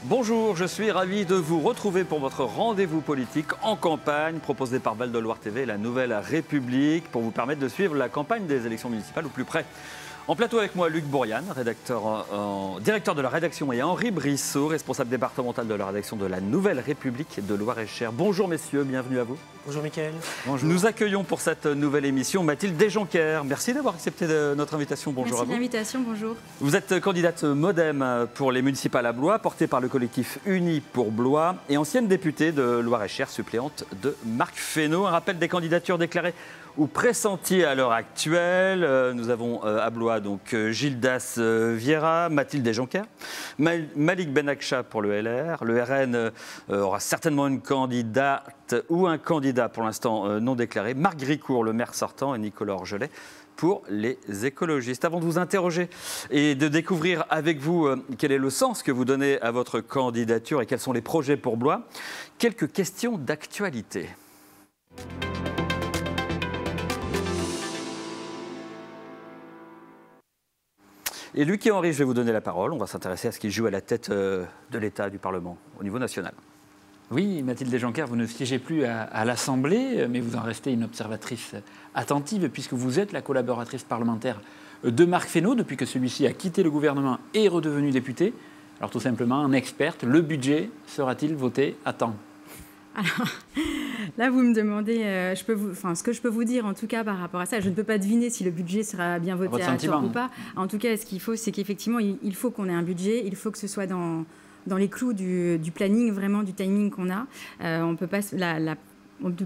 Bonjour, je suis ravi de vous retrouver pour votre rendez-vous politique en campagne proposé par Val de Loire TV, la Nouvelle République, pour vous permettre de suivre la campagne des élections municipales au plus près. En plateau avec moi, Luc Bourrian, directeur de la rédaction, et Henri Brissot, responsable départemental de la rédaction de la Nouvelle République de Loire-et-Cher. Bonjour messieurs, bienvenue à vous. Bonjour Mickaël. Bonjour. Nous accueillons pour cette nouvelle émission Mathilde Desjoncker. Merci d'avoir accepté notre invitation. Bonjour à vous. Merci de l'invitation, bonjour. Vous êtes candidate MoDem pour les municipales à Blois, portée par le collectif Unis pour Blois et ancienne députée de Loire-et-Cher, suppléante de Marc Fesneau. Un rappel des candidatures déclarées ou pressenties à l'heure actuelle. Nous avons à Blois donc Gildas Vieira, Mathilde Desjoncker, Malik Benakcha pour le LR. Le RN aura certainement une candidate ou un candidat pour l'instant non déclaré, Marc Gricourt, le maire sortant, et Nicolas Orgelet pour les écologistes. Avant de vous interroger et de découvrir avec vous quel est le sens que vous donnez à votre candidature et quels sont les projets pour Blois, quelques questions d'actualité. Et Luc et Henri, je vais vous donner la parole. On va s'intéresser à ce qui joue à la tête de l'État, du Parlement, au niveau national. Oui, Mathilde Desjoncker, vous ne siégez plus à l'Assemblée, mais vous en restez une observatrice attentive, puisque vous êtes la collaboratrice parlementaire de Marc Fesneau, depuis que celui-ci a quitté le gouvernement et est redevenu député. Alors tout simplement, en experte, le budget sera-t-il voté à temps ? Alors, là, vous me demandez ce que je peux vous dire, en tout cas, par rapport à ça. Je ne peux pas deviner si le budget sera bien voté à temps ou pas. En tout cas, ce qu'il faut, c'est qu'effectivement, il faut qu'on ait un budget. Il faut que ce soit dans les clous du planning, vraiment du timing qu'on a. On ne peut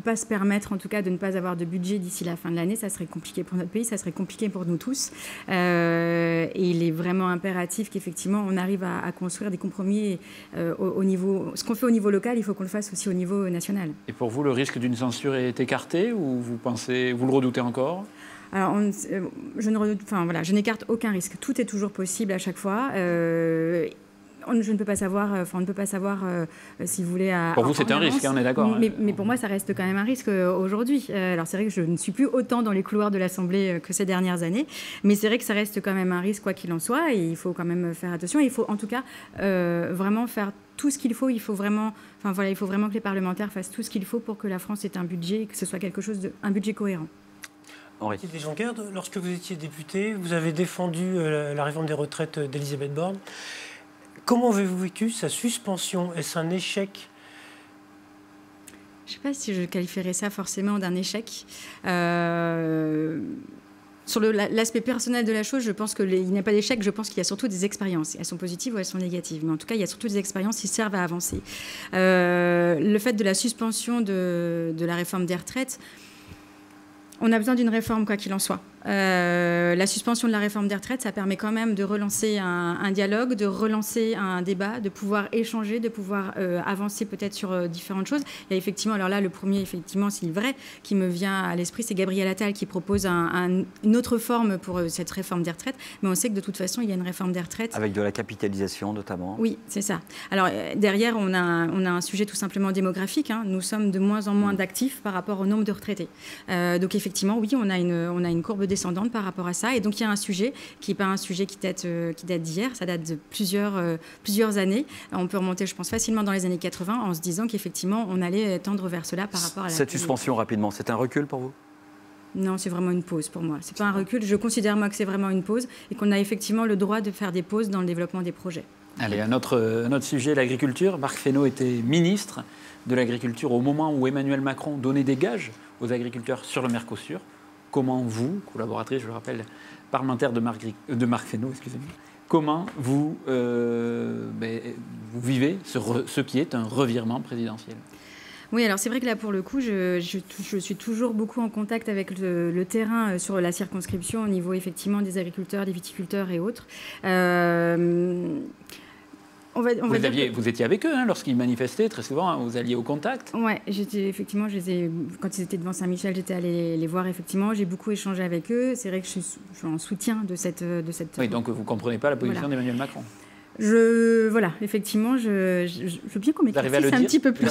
pas se permettre, en tout cas, de ne pas avoir de budget d'ici la fin de l'année. Ça serait compliqué pour notre pays, ça serait compliqué pour nous tous. Et il est vraiment impératif qu'effectivement, on arrive à construire des compromis au niveau... Ce qu'on fait au niveau local, il faut qu'on le fasse aussi au niveau national. Et pour vous, le risque d'une censure est écarté ou vous le redoutez encore ? Alors, je n'écarte aucun risque. Tout est toujours possible à chaque fois. Je ne peux pas savoir, on ne peut pas savoir si vous voulez... Pour vous, c'est un risque, on est d'accord. Mais pour moi, ça reste quand même un risque aujourd'hui. Alors, c'est vrai que je ne suis plus autant dans les couloirs de l'Assemblée que ces dernières années, mais c'est vrai que ça reste quand même un risque, quoi qu'il en soit, et il faut quand même faire attention. Il faut en tout cas vraiment faire tout ce qu'il faut. Il faut vraiment que les parlementaires fassent tout ce qu'il faut pour que la France ait un budget, et que ce soit un budget cohérent. Mathilde Desjoncker, lorsque vous étiez députée, vous avez défendu la réforme des retraites d'Elisabeth Borne. Comment avez-vous vécu sa suspension? Est-ce un échec? Je ne sais pas si je qualifierais ça forcément d'un échec. Sur l'aspect personnel de la chose, je pense qu'il n'y a pas d'échec, je pense qu'il y a surtout des expériences. Elles sont positives ou elles sont négatives. Mais en tout cas, il y a surtout des expériences qui servent à avancer. Le fait de la suspension de la réforme des retraites, on a besoin d'une réforme, quoi qu'il en soit. La suspension de la réforme des retraites, ça permet quand même de relancer un dialogue, de relancer un débat, de pouvoir échanger, de pouvoir avancer peut-être sur différentes choses. Il y a effectivement, alors là, le premier, effectivement, c'est vrai, qui me vient à l'esprit, c'est Gabriel Attal qui propose une autre forme pour cette réforme des retraites. Mais on sait que de toute façon, il y a une réforme des retraites. Avec de la capitalisation, notamment. Oui, c'est ça. Alors, derrière, on a un sujet tout simplement démographique. Hein. Nous sommes de moins en moins d'actifs par rapport au nombre de retraités. Donc, effectivement, oui, on a une courbe descendante par rapport à ça. Et donc, il y a un sujet qui n'est pas un sujet qui date d'hier, ça date de plusieurs années. On peut remonter, je pense, facilement dans les années 80 en se disant qu'effectivement, on allait tendre vers cela par rapport à la... Cette suspension, rapidement, c'est un recul pour vous ? Non, c'est vraiment une pause pour moi. C'est pas un recul. Je considère, moi, que c'est vraiment une pause et qu'on a effectivement le droit de faire des pauses dans le développement des projets. Allez, un autre sujet, l'agriculture. Marc Fesneau était ministre de l'Agriculture au moment où Emmanuel Macron donnait des gages aux agriculteurs sur le Mercosur. Comment vous, collaboratrice, je le rappelle, parlementaire de Marc Fesneau, excusez-moi, comment vous vivez ce qui est un revirement présidentiel ? Oui, alors c'est vrai que là, pour le coup, je suis toujours beaucoup en contact avec le terrain sur la circonscription au niveau, effectivement, des agriculteurs, des viticulteurs et autres. Vous étiez avec eux lorsqu'ils manifestaient, très souvent, vous alliez au contact. Oui, effectivement, quand ils étaient devant Saint-Michel, j'étais allée les voir, effectivement. J'ai beaucoup échangé avec eux. C'est vrai que je suis en soutien de cette... Oui, donc vous ne comprenez pas la position d'Emmanuel Macron. Voilà, effectivement, je veux bien qu'on m'éclaircisse un petit peu plus.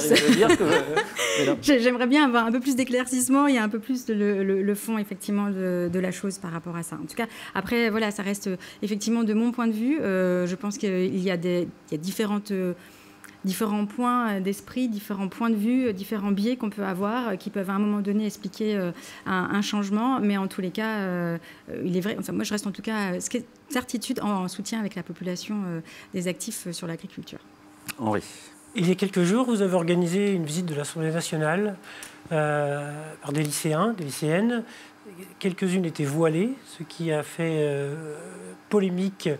J'aimerais bien avoir un peu plus d'éclaircissement et un peu plus le fond, effectivement, de la chose par rapport à ça. En tout cas, après, voilà, ça reste effectivement de mon point de vue. Je pense qu'il y a différents points d'esprit, différents points de vue, différents biais qu'on peut avoir, qui peuvent à un moment donné expliquer un changement. Mais en tous les cas, il est vrai, enfin, moi je reste en tout cas certitude en soutien avec la population des actifs sur l'agriculture. Henri. Il y a quelques jours, vous avez organisé une visite de l'Assemblée nationale par des lycéens, des lycéennes. Quelques-unes étaient voilées, ce qui a fait polémique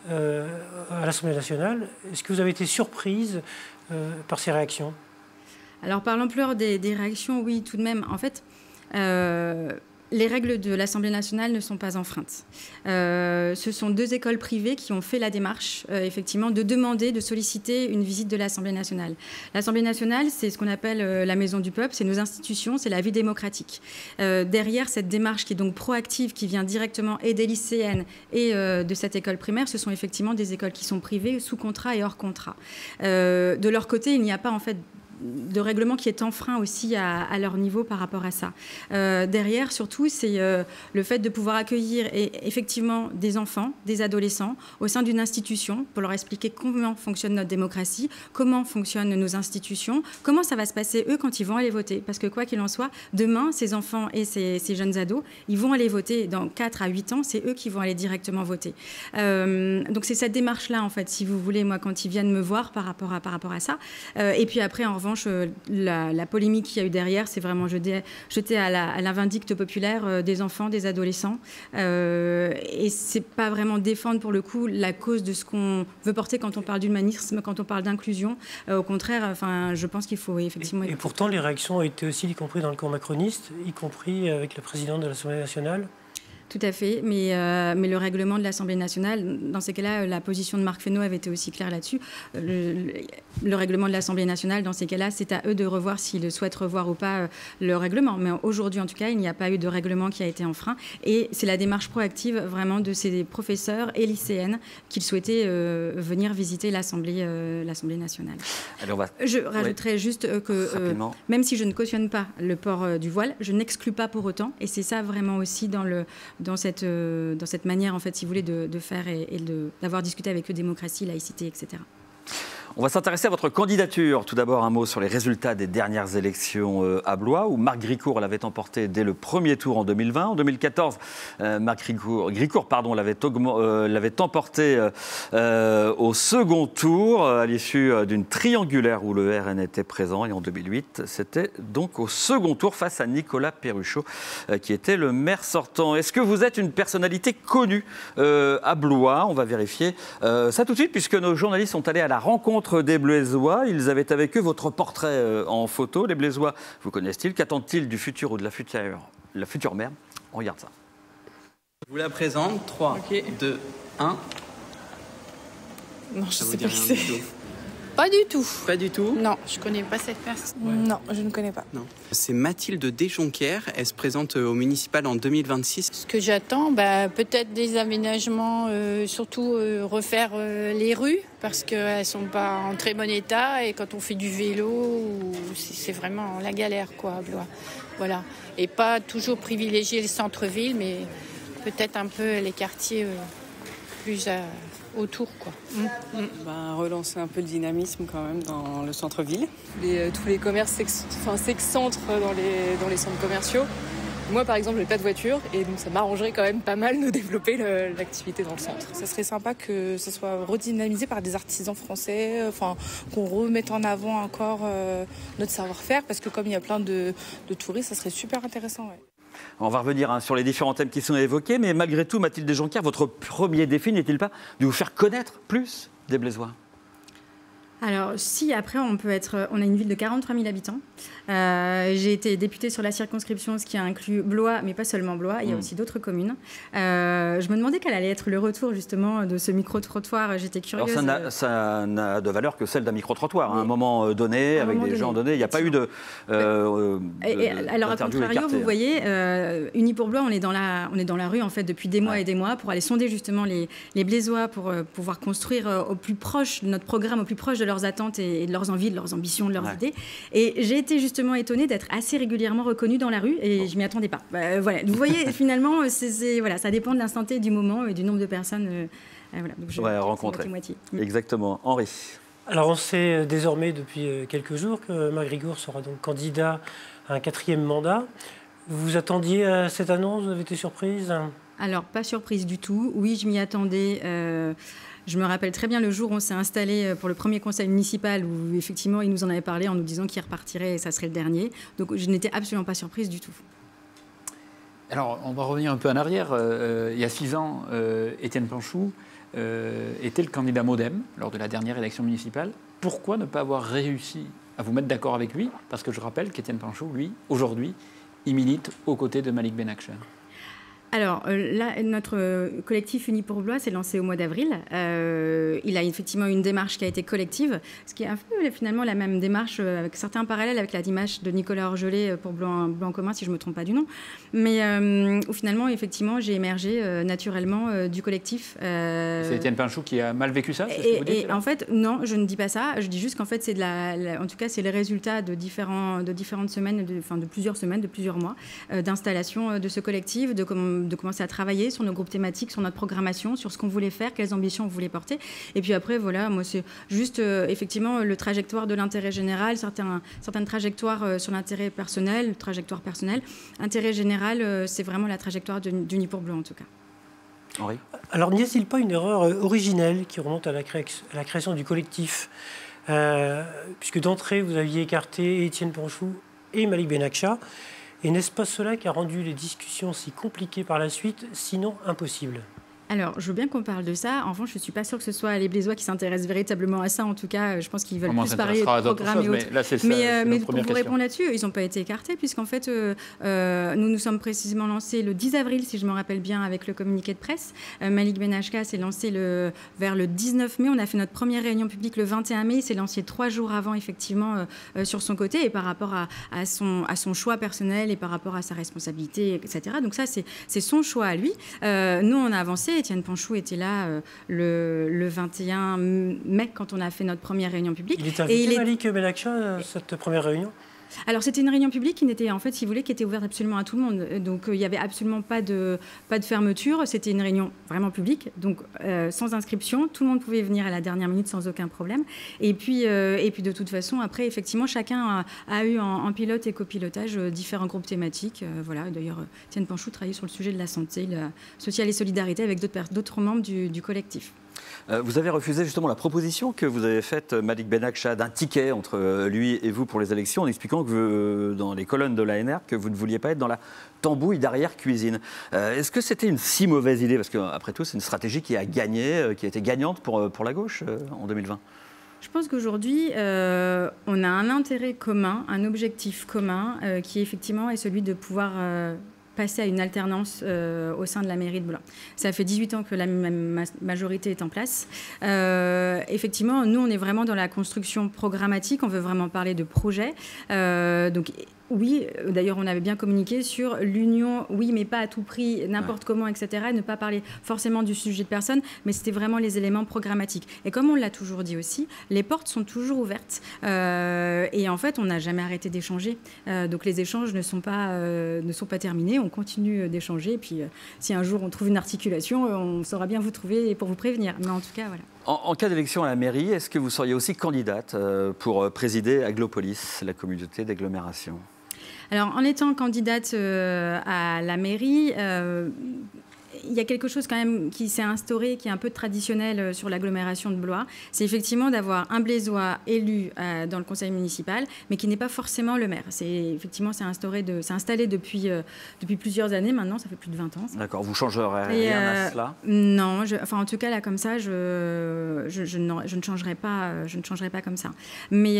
à l'Assemblée nationale. Est-ce que vous avez été surprise par ces réactions? Alors, par l'ampleur des réactions, oui, tout de même. En fait, les règles de l'Assemblée nationale ne sont pas enfreintes. Ce sont 2 écoles privées qui ont fait la démarche, effectivement, de demander, de solliciter une visite de l'Assemblée nationale. L'Assemblée nationale, c'est ce qu'on appelle la maison du peuple, c'est nos institutions, c'est la vie démocratique. Derrière cette démarche qui est donc proactive, qui vient directement et des lycéennes et de cette école primaire, ce sont effectivement des écoles qui sont privées, sous contrat et hors contrat. De leur côté, il n'y a pas en fait de règlement qui est enfreint aussi à leur niveau par rapport à ça. Derrière, surtout, c'est le fait de pouvoir accueillir effectivement des enfants, des adolescents au sein d'une institution pour leur expliquer comment fonctionne notre démocratie, comment fonctionnent nos institutions, comment ça va se passer eux quand ils vont aller voter. Parce que quoi qu'il en soit, demain, ces enfants et ces jeunes ados, ils vont aller voter dans 4 à 8 ans, c'est eux qui vont aller directement voter. Donc c'est cette démarche-là, en fait, si vous voulez, moi, quand ils viennent me voir par rapport à ça. Et puis après, en revanche, la polémique qu'il y a eu derrière, c'est vraiment jeté à la vindicte populaire des enfants, des adolescents. Et c'est pas vraiment défendre pour le coup la cause de ce qu'on veut porter quand on parle d'humanisme, quand on parle d'inclusion. Au contraire, enfin, je pense qu'il faut effectivement... Et pourtant, les réactions ont été aussi, y compris dans le camp macroniste, y compris avec le président de l'Assemblée nationale. Tout à fait, mais le règlement de l'Assemblée nationale, dans ces cas-là, la position de Marc Fesneau avait été aussi claire là-dessus. Le règlement de l'Assemblée nationale, dans ces cas-là, c'est à eux de revoir s'ils souhaitent revoir ou pas le règlement. Mais aujourd'hui, en tout cas, il n'y a pas eu de règlement qui a été enfreint. Et c'est la démarche proactive vraiment de ces professeurs et lycéennes qu'ils souhaitaient venir visiter l'Assemblée nationale. Allez, je rajouterais juste que même si je ne cautionne pas le port du voile, je n'exclus pas pour autant. Et c'est ça vraiment aussi dans cette manière, en fait, si vous voulez, de faire et d'avoir discuté avec eux démocratie, laïcité, etc. On va s'intéresser à votre candidature. Tout d'abord, un mot sur les résultats des dernières élections à Blois, où Marc Gricourt l'avait emporté dès le premier tour en 2020. En 2014, Marc Gricourt l'avait emporté au second tour, à l'issue d'une triangulaire où le RN était présent. Et en 2008, c'était donc au second tour face à Nicolas Perruchot, qui était le maire sortant. Est-ce que vous êtes une personnalité connue à Blois? On va vérifier ça tout de suite, puisque nos journalistes sont allés à la rencontre des Blaisois. Ils avaient avec eux votre portrait en photo. Les Blaisois, vous connaissent-ils? Qu'attendent-ils du futur ou de la future maire? On regarde ça. Je vous la présente. 3, 2, 1. Non, je sais pas qui c'est. Pas du tout. Pas du tout? Non, je connais pas cette personne. Ouais. Non, je ne connais pas. Non. C'est Mathilde Desjonquières. Elle se présente au municipal en 2026. Ce que j'attends, peut-être des aménagements, surtout refaire les rues, parce qu'elles ne sont pas en très bon état. Et quand on fait du vélo, c'est vraiment la galère, quoi, à Blois. Voilà. Et pas toujours privilégier le centre-ville, mais peut-être un peu les quartiers plus autour, quoi. Relancer un peu le dynamisme quand même dans le centre-ville. Tous les commerces s'excentrent dans les centres commerciaux. Moi, par exemple, je n'ai pas de voiture et donc ça m'arrangerait quand même pas mal de développer l'activité dans le centre. Ça serait sympa que ça soit redynamisé par des artisans français, qu'on remette en avant encore notre savoir-faire, parce que comme il y a plein de touristes, ça serait super intéressant. Ouais. On va revenir sur les différents thèmes qui sont évoqués, mais malgré tout, Mathilde Desjonquières, votre premier défi n'est-il pas de vous faire connaître plus des Blaisois? Alors, si, après, on a une ville de 43 000 habitants. J'ai été députée sur la circonscription, ce qui a inclus Blois, mais pas seulement Blois. Il y a aussi d'autres communes. Je me demandais quel allait être le retour, justement, de ce micro-trottoir. J'étais curieuse. Alors, ça n'a de valeur que celle d'un micro-trottoir. Oui. À un moment donné, avec des gens donnés. Il n'y a pas eu de. Alors, à contrario, vous voyez, Unis pour Blois, on est dans la rue, en fait, depuis des mois et des mois, pour aller sonder, justement, les Blésois, pour pouvoir construire au plus proche notre programme, au plus proche de leurs attentes et de leurs envies, de leurs ambitions, de leurs idées. Et j'ai été justement étonnée d'être assez régulièrement reconnue dans la rue et je m'y attendais pas. Voilà. Vous voyez, finalement, voilà, ça dépend de l'instant T, du moment et du nombre de personnes rencontrées. Exactement. Henri. Alors on sait désormais depuis quelques jours que MacGregor sera donc candidat à un 4e mandat. Vous vous attendiez à cette annonce? Vous avez été surprise? Alors, pas surprise du tout. Oui, je m'y attendais. Je me rappelle très bien le jour où on s'est installé pour le premier conseil municipal où effectivement il nous en avait parlé en nous disant qu'il repartirait et ça serait le dernier. Donc je n'étais absolument pas surprise du tout. Alors on va revenir un peu en arrière. Il y a 6 ans, Étienne Panchou était le candidat MoDem lors de la dernière élection municipale. Pourquoi ne pas avoir réussi à vous mettre d'accord avec lui? Parce que je rappelle qu'Étienne Panchou, lui, aujourd'hui, il milite aux côtés de Malik Benakcha. Alors là, notre collectif Unis pour Blois s'est lancé au mois d'avril. Il a effectivement une démarche qui a été collective, ce qui est un peu finalement la même démarche avec certains parallèles avec la démarche de Nicolas Orgelet pour Blanc en commun, si je ne me trompe pas du nom. Mais où finalement, effectivement, j'ai émergé naturellement du collectif. C'est Étienne Panchou qui a mal vécu ça, c'est ce que vous dites? En fait, non, je ne dis pas ça. Je dis juste qu'en fait, c'est en tout cas, c'est les résultats de différentes semaines, de plusieurs semaines, de plusieurs mois d'installation de ce collectif, de commencer à travailler sur nos groupes thématiques, sur notre programmation, sur ce qu'on voulait faire, quelles ambitions on voulait porter. Et puis après, voilà, moi, c'est juste effectivement le trajectoire de l'intérêt général, certaines trajectoires sur l'intérêt personnel, trajectoire personnelle. Intérêt général, c'est vraiment la trajectoire d'Unis pour Blois, en tout cas. Henri ? Alors, n'y a-t-il pas une erreur originelle qui remonte à la création du collectif puisque d'entrée, vous aviez écarté Étienne Panchou et Malik Benakcha. Et n'est-ce pas cela qui a rendu les discussions si compliquées par la suite, sinon impossibles? Alors, je veux bien qu'on parle de ça. En revanche, je ne suis pas sûre que ce soit les Blésois qui s'intéressent véritablement à ça. En tout cas, je pense qu'ils veulent plus parler de programme et autres. Mais pour vous répondre là-dessus, ils n'ont pas été écartés, puisqu'en fait, nous nous sommes précisément lancés le 10 avril, si je me rappelle bien, avec le communiqué de presse. Malik Benakcha s'est lancé vers le 19 mai. On a fait notre première réunion publique le 21 mai. Il s'est lancé 3 jours avant, effectivement, sur son côté, et par rapport à son choix personnel et par rapport à sa responsabilité, etc. Donc ça, c'est son choix à lui. Nous, on a avancé. Étienne Panchou était là le 21 mai quand on a fait notre première réunion publique. Il était invité, Malik Benakcha, cette première réunion? Alors c'était une réunion publique qui n'était, en fait, si vous voulez, qui était ouverte absolument à tout le monde. Donc il n'y avait absolument pas de fermeture. C'était une réunion vraiment publique, donc sans inscription. Tout le monde pouvait venir à la dernière minute sans aucun problème. Et puis de toute façon, après, effectivement, chacun a eu en pilote et copilotage différents groupes thématiques. Voilà. D'ailleurs, Étienne Panchou travaillait sur le sujet de la santé sociale et solidarité avec d'autres membres du collectif. Vous avez refusé justement la proposition que vous avez faite, Malik Benakcha, d'un ticket entre lui et vous pour les élections, en expliquant que dans les colonnes de l'ANR, que vous ne vouliez pas être dans la tambouille d'arrière-cuisine. Est-ce que c'était une si mauvaise idée? Parce qu'après tout, c'est une stratégie qui a été gagnante pour la gauche en 2020. Je pense qu'aujourd'hui, on a un intérêt commun, un objectif commun, qui effectivement est celui de pouvoir passer à une alternance au sein de la mairie de Blois. Ça fait 18 ans que la majorité est en place. Effectivement, nous, on est vraiment dans la construction programmatique. On veut vraiment parler de projet. Donc, oui, d'ailleurs, on avait bien communiqué sur l'union, oui, mais pas à tout prix, n'importe comment, etc. Ne pas parler forcément du sujet de personne, mais c'était vraiment les éléments programmatiques. Et comme on l'a toujours dit aussi, les portes sont toujours ouvertes. Et en fait, on n'a jamais arrêté d'échanger. Donc les échanges ne sont pas terminés. On continue d'échanger. Et puis, si un jour on trouve une articulation, on saura bien vous trouver pour vous prévenir. Mais en tout cas, voilà. En cas d'élection à la mairie, est-ce que vous seriez aussi candidate pour présider Aglopolis, la communauté d'agglomération ? Alors, en étant candidate à la mairie, il y a quelque chose quand même qui s'est instauré, qui est un peu traditionnel sur l'agglomération de Blois. C'est effectivement d'avoir un Blésois élu dans le conseil municipal, mais qui n'est pas forcément le maire. C'est installé depuis plusieurs années maintenant, ça fait plus de 20 ans. D'accord, vous changerez rien à cela? Non, en tout cas là comme ça, je ne changerai pas comme ça. Mais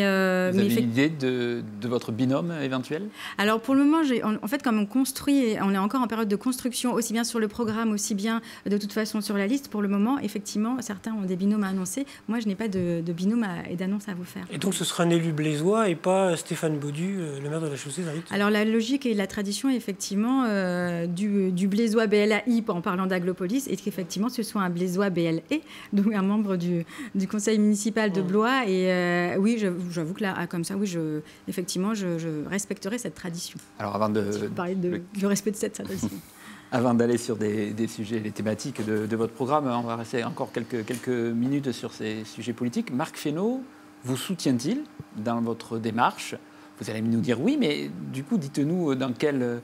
vous avez une idée de votre binôme éventuel? Alors pour le moment, en fait, comme on construit, on est encore en période de construction, aussi bien sur le programme, aussi bien de toute façon sur la liste. Pour le moment, effectivement, certains ont des binômes à annoncer. Moi, je n'ai pas de binôme et d'annonce à vous faire. Et donc ce sera un élu blésois et pas Stéphane Baudu, le maire de la Chaussée-Zalite? Alors la logique et la tradition, effectivement, du Blésois BLAI, en parlant d'Aglopolis, est qu'effectivement ce soit un Blésois BLE, donc un membre du conseil municipal de Blois. Et oui, j'avoue que là, comme ça, oui, effectivement, je respecterai cette tradition. Alors avant de parler du respect de cette tradition. Avant d'aller sur des sujets, les thématiques de votre programme, on va rester encore quelques minutes sur ces sujets politiques. Marc Fesneau vous soutient-il dans votre démarche? Vous allez nous dire oui, mais du coup, dites-nous dans quelle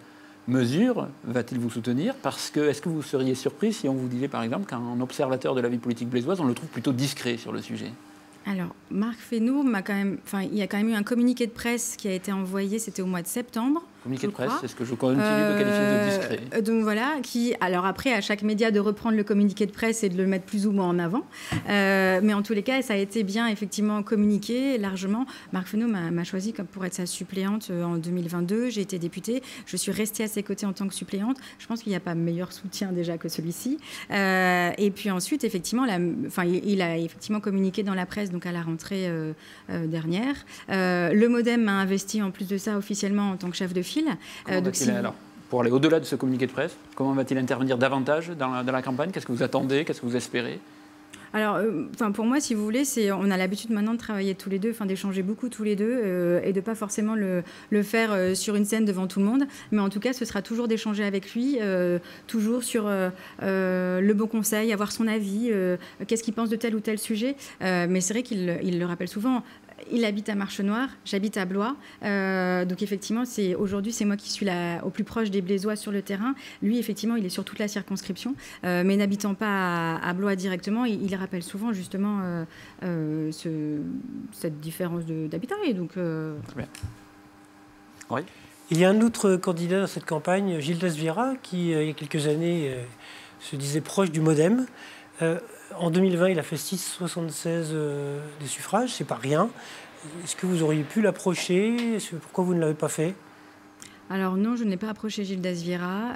mesure va-t-il vous soutenir? Parce que est-ce que vous seriez surpris si on vous disait par exemple qu'un observateur de la vie politique blésoise, on le trouve plutôt discret sur le sujet? Alors, Marc Fesneau il y a quand même eu un communiqué de presse qui a été envoyé, c'était au mois de septembre. Communiqué de presse, c'est ce que je continue de qualifier de discret. Donc voilà, alors après, à chaque média de reprendre le communiqué de presse et de le mettre plus ou moins en avant. Mais en tous les cas, ça a été bien effectivement communiqué largement. Marc Fesneau m'a choisi pour être sa suppléante en 2022. J'ai été députée. Je suis restée à ses côtés en tant que suppléante. Je pense qu'il n'y a pas meilleur soutien déjà que celui-ci. Et puis ensuite, effectivement, il a effectivement communiqué dans la presse donc à la rentrée dernière. Le MoDem m'a investi en plus de ça officiellement en tant que chef de file. Alors, pour aller au-delà de ce communiqué de presse, comment va-t-il intervenir davantage dans la campagne? Qu'est-ce que vous attendez? Qu'est-ce que vous espérez? Alors, pour moi, si vous voulez, on a l'habitude maintenant de travailler tous les deux, d'échanger beaucoup tous les deux et de pas forcément le faire sur une scène devant tout le monde. Mais en tout cas, ce sera toujours d'échanger avec lui, toujours sur le bon conseil, avoir son avis, qu'est-ce qu'il pense de tel ou tel sujet. Mais c'est vrai qu'il le rappelle souvent. Il habite à Marchenoir, j'habite à Blois. Donc effectivement, aujourd'hui, c'est moi qui suis au plus proche des Blésois sur le terrain. Lui, effectivement, il est sur toute la circonscription. Mais n'habitant pas à Blois directement, il rappelle souvent justement cette différence d'habitat. Et donc, oui. Il y a un autre candidat dans cette campagne, Gildas Vieira, qui, il y a quelques années, se disait proche du MoDem. En 2020, il a fait 6,76 des suffrages, c'est pas rien. Est-ce que vous auriez pu l'approcher? Pourquoi vous ne l'avez pas fait? Alors non, je n'ai pas approché Gildas Vieira.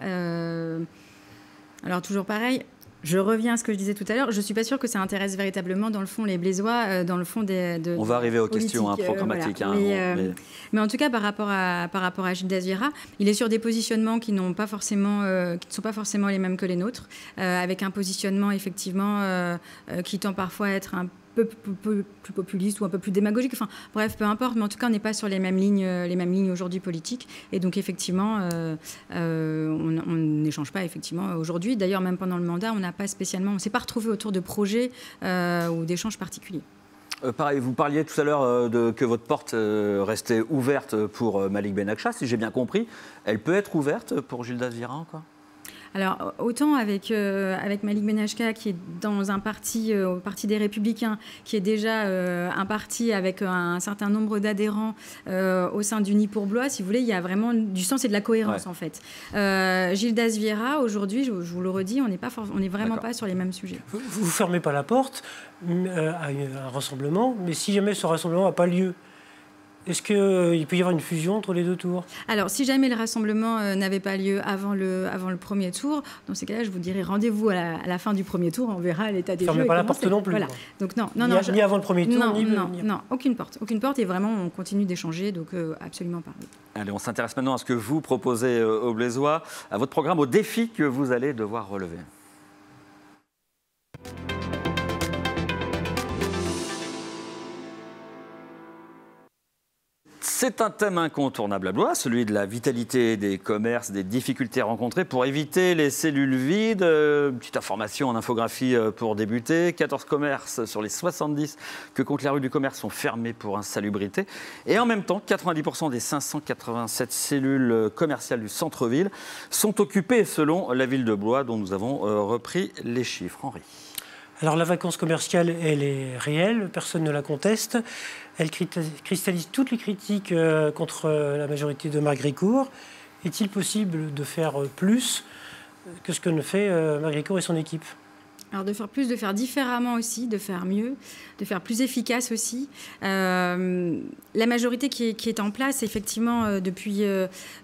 Alors toujours pareil, je reviens à ce que je disais tout à l'heure. Je ne suis pas sûre que ça intéresse véritablement, dans le fond, les Blésois, dans le fond on va arriver aux questions programmatiques. Voilà. Mais en tout cas, par rapport à Gildas Vieira, il est sur des positionnements qui ne sont pas forcément les mêmes que les nôtres, avec un positionnement, effectivement, qui tend parfois à être un peu plus populiste ou un peu plus démagogique. Enfin, bref, peu importe, mais en tout cas, on n'est pas sur les mêmes lignes aujourd'hui politiques. Et donc, effectivement, on n'échange pas, effectivement, aujourd'hui. D'ailleurs, même pendant le mandat, on ne s'est pas retrouvé autour de projets ou d'échanges particuliers. Pareil, vous parliez tout à l'heure que votre porte restait ouverte pour Malik Benakcha, si j'ai bien compris. Elle peut être ouverte pour Gildas Vieira encore? Alors, autant avec Malik Benakcha, qui est dans un parti, au Parti des Républicains, qui est déjà un parti avec un certain nombre d'adhérents au sein d'Unis pour Blois, si vous voulez, il y a vraiment du sens et de la cohérence, en fait. Gildas Vieira, aujourd'hui, je vous le redis, on n'est vraiment pas sur les mêmes sujets. Vous ne fermez pas la porte à un rassemblement, mais si jamais ce rassemblement n'a pas lieu, est-ce qu'il peut y avoir une fusion entre les deux tours? Alors, si jamais le rassemblement n'avait pas lieu avant le premier tour, dans ces cas-là, je vous dirais rendez-vous à la fin du premier tour, on verra l'état des jeux. Fermez pas la porte non plus. Voilà. Donc non, ni avant le premier tour, non, aucune porte, et vraiment on continue d'échanger, donc absolument pas. Allez, on s'intéresse maintenant à ce que vous proposez aux Blésois, à votre programme, aux défis que vous allez devoir relever. C'est un thème incontournable à Blois, celui de la vitalité des commerces, des difficultés rencontrées pour éviter les cellules vides. Petite information en infographie pour débuter. 14 commerces sur les 70 que compte la rue du commerce sont fermés pour insalubrité. Et en même temps, 90% des 587 cellules commerciales du centre-ville sont occupées selon la ville de Blois, dont nous avons repris les chiffres. Henri. Alors la vacance commerciale, elle est réelle, personne ne la conteste. Elle cristallise toutes les critiques contre la majorité de Marc Grécourt. Est-il possible de faire plus que ce que ne fait Marc Grécourt et son équipe ? Alors de faire plus, de faire différemment aussi, de faire mieux, de faire plus efficace aussi. La majorité qui est en place, effectivement, depuis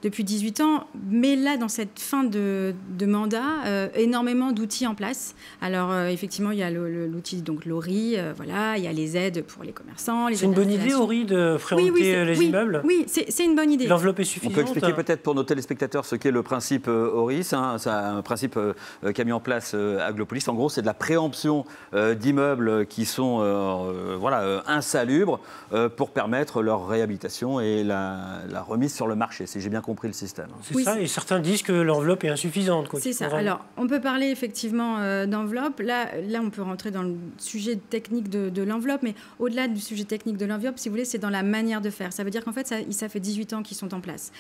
18 ans, mais là, dans cette fin de mandat, énormément d'outils en place. Alors, effectivement, il y a l'outil, donc l'ORI, voilà, il y a les aides pour les commerçants. C'est une bonne idée, ORI, de préempter les immeubles ? Oui, c'est une bonne idée. L'enveloppe est suffisante. On peut expliquer peut-être pour nos téléspectateurs ce qu'est le principe ORI. C'est un principe qu'a mis en place Aglopolis. En gros, c'est de la préemption d'immeubles qui sont insalubres pour permettre leur réhabilitation et la remise sur le marché, si j'ai bien compris le système. C'est ça, et certains disent que l'enveloppe est insuffisante. C'est ça. Alors, on peut parler effectivement d'enveloppe. Là, on peut rentrer dans le sujet technique de l'enveloppe, mais au-delà du sujet technique de l'enveloppe, si vous voulez, c'est dans la manière de faire. Ça veut dire qu'en fait, ça fait 18 ans qu'ils sont en place.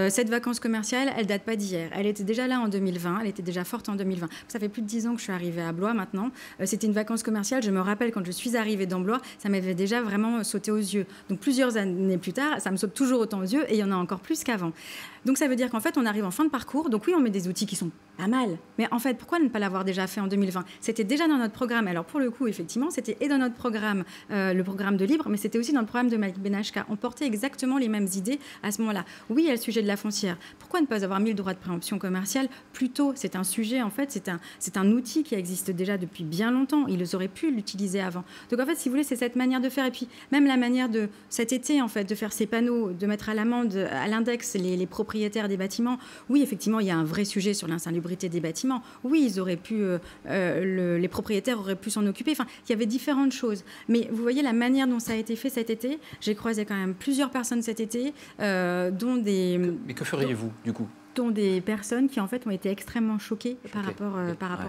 Cette vacance commerciale, elle date pas d'hier. Elle était déjà là en 2020, elle était déjà forte en 2020. Ça fait plus de 10 ans que je suis arrivée à Blois maintenant. C'était une vacance commerciale. Je me rappelle quand je suis arrivée dans Blois, ça m'avait déjà vraiment sauté aux yeux. Donc plusieurs années plus tard, ça me saute toujours autant aux yeux et il y en a encore plus qu'avant. Donc ça veut dire qu'en fait, on arrive en fin de parcours. Donc oui, on met des outils qui sont pas mal. Mais en fait, pourquoi ne pas l'avoir déjà fait en 2020 ? C'était déjà dans notre programme. Alors pour le coup, effectivement, c'était et dans notre programme, le programme de Libre, mais c'était aussi dans le programme de Malik Benachka. On portait exactement les mêmes idées à ce moment-là. Oui, il y a le sujet de la foncière. Pourquoi ne pas avoir mis le droit de préemption commerciale plus tôt ? C'est un sujet, en fait, c'est un outil qui existe déjà depuis bien longtemps. Ils auraient pu l'utiliser avant. Donc en fait, si vous voulez, c'est cette manière de faire. Et puis même la manière de, cet été, en fait, de faire ces panneaux, de mettre à l'amende, à l'index, les propriétaires des bâtiments. Oui, effectivement, il y a un vrai sujet sur l'insalubrité des bâtiments. Oui, ils auraient pu, les propriétaires auraient pu s'en occuper. Enfin, il y avait différentes choses. Mais vous voyez la manière dont ça a été fait cet été. J'ai croisé quand même plusieurs personnes cet été, dont des... Mais que feriez-vous, du coup ? Dont des personnes qui, en fait, ont été extrêmement choquées par rapport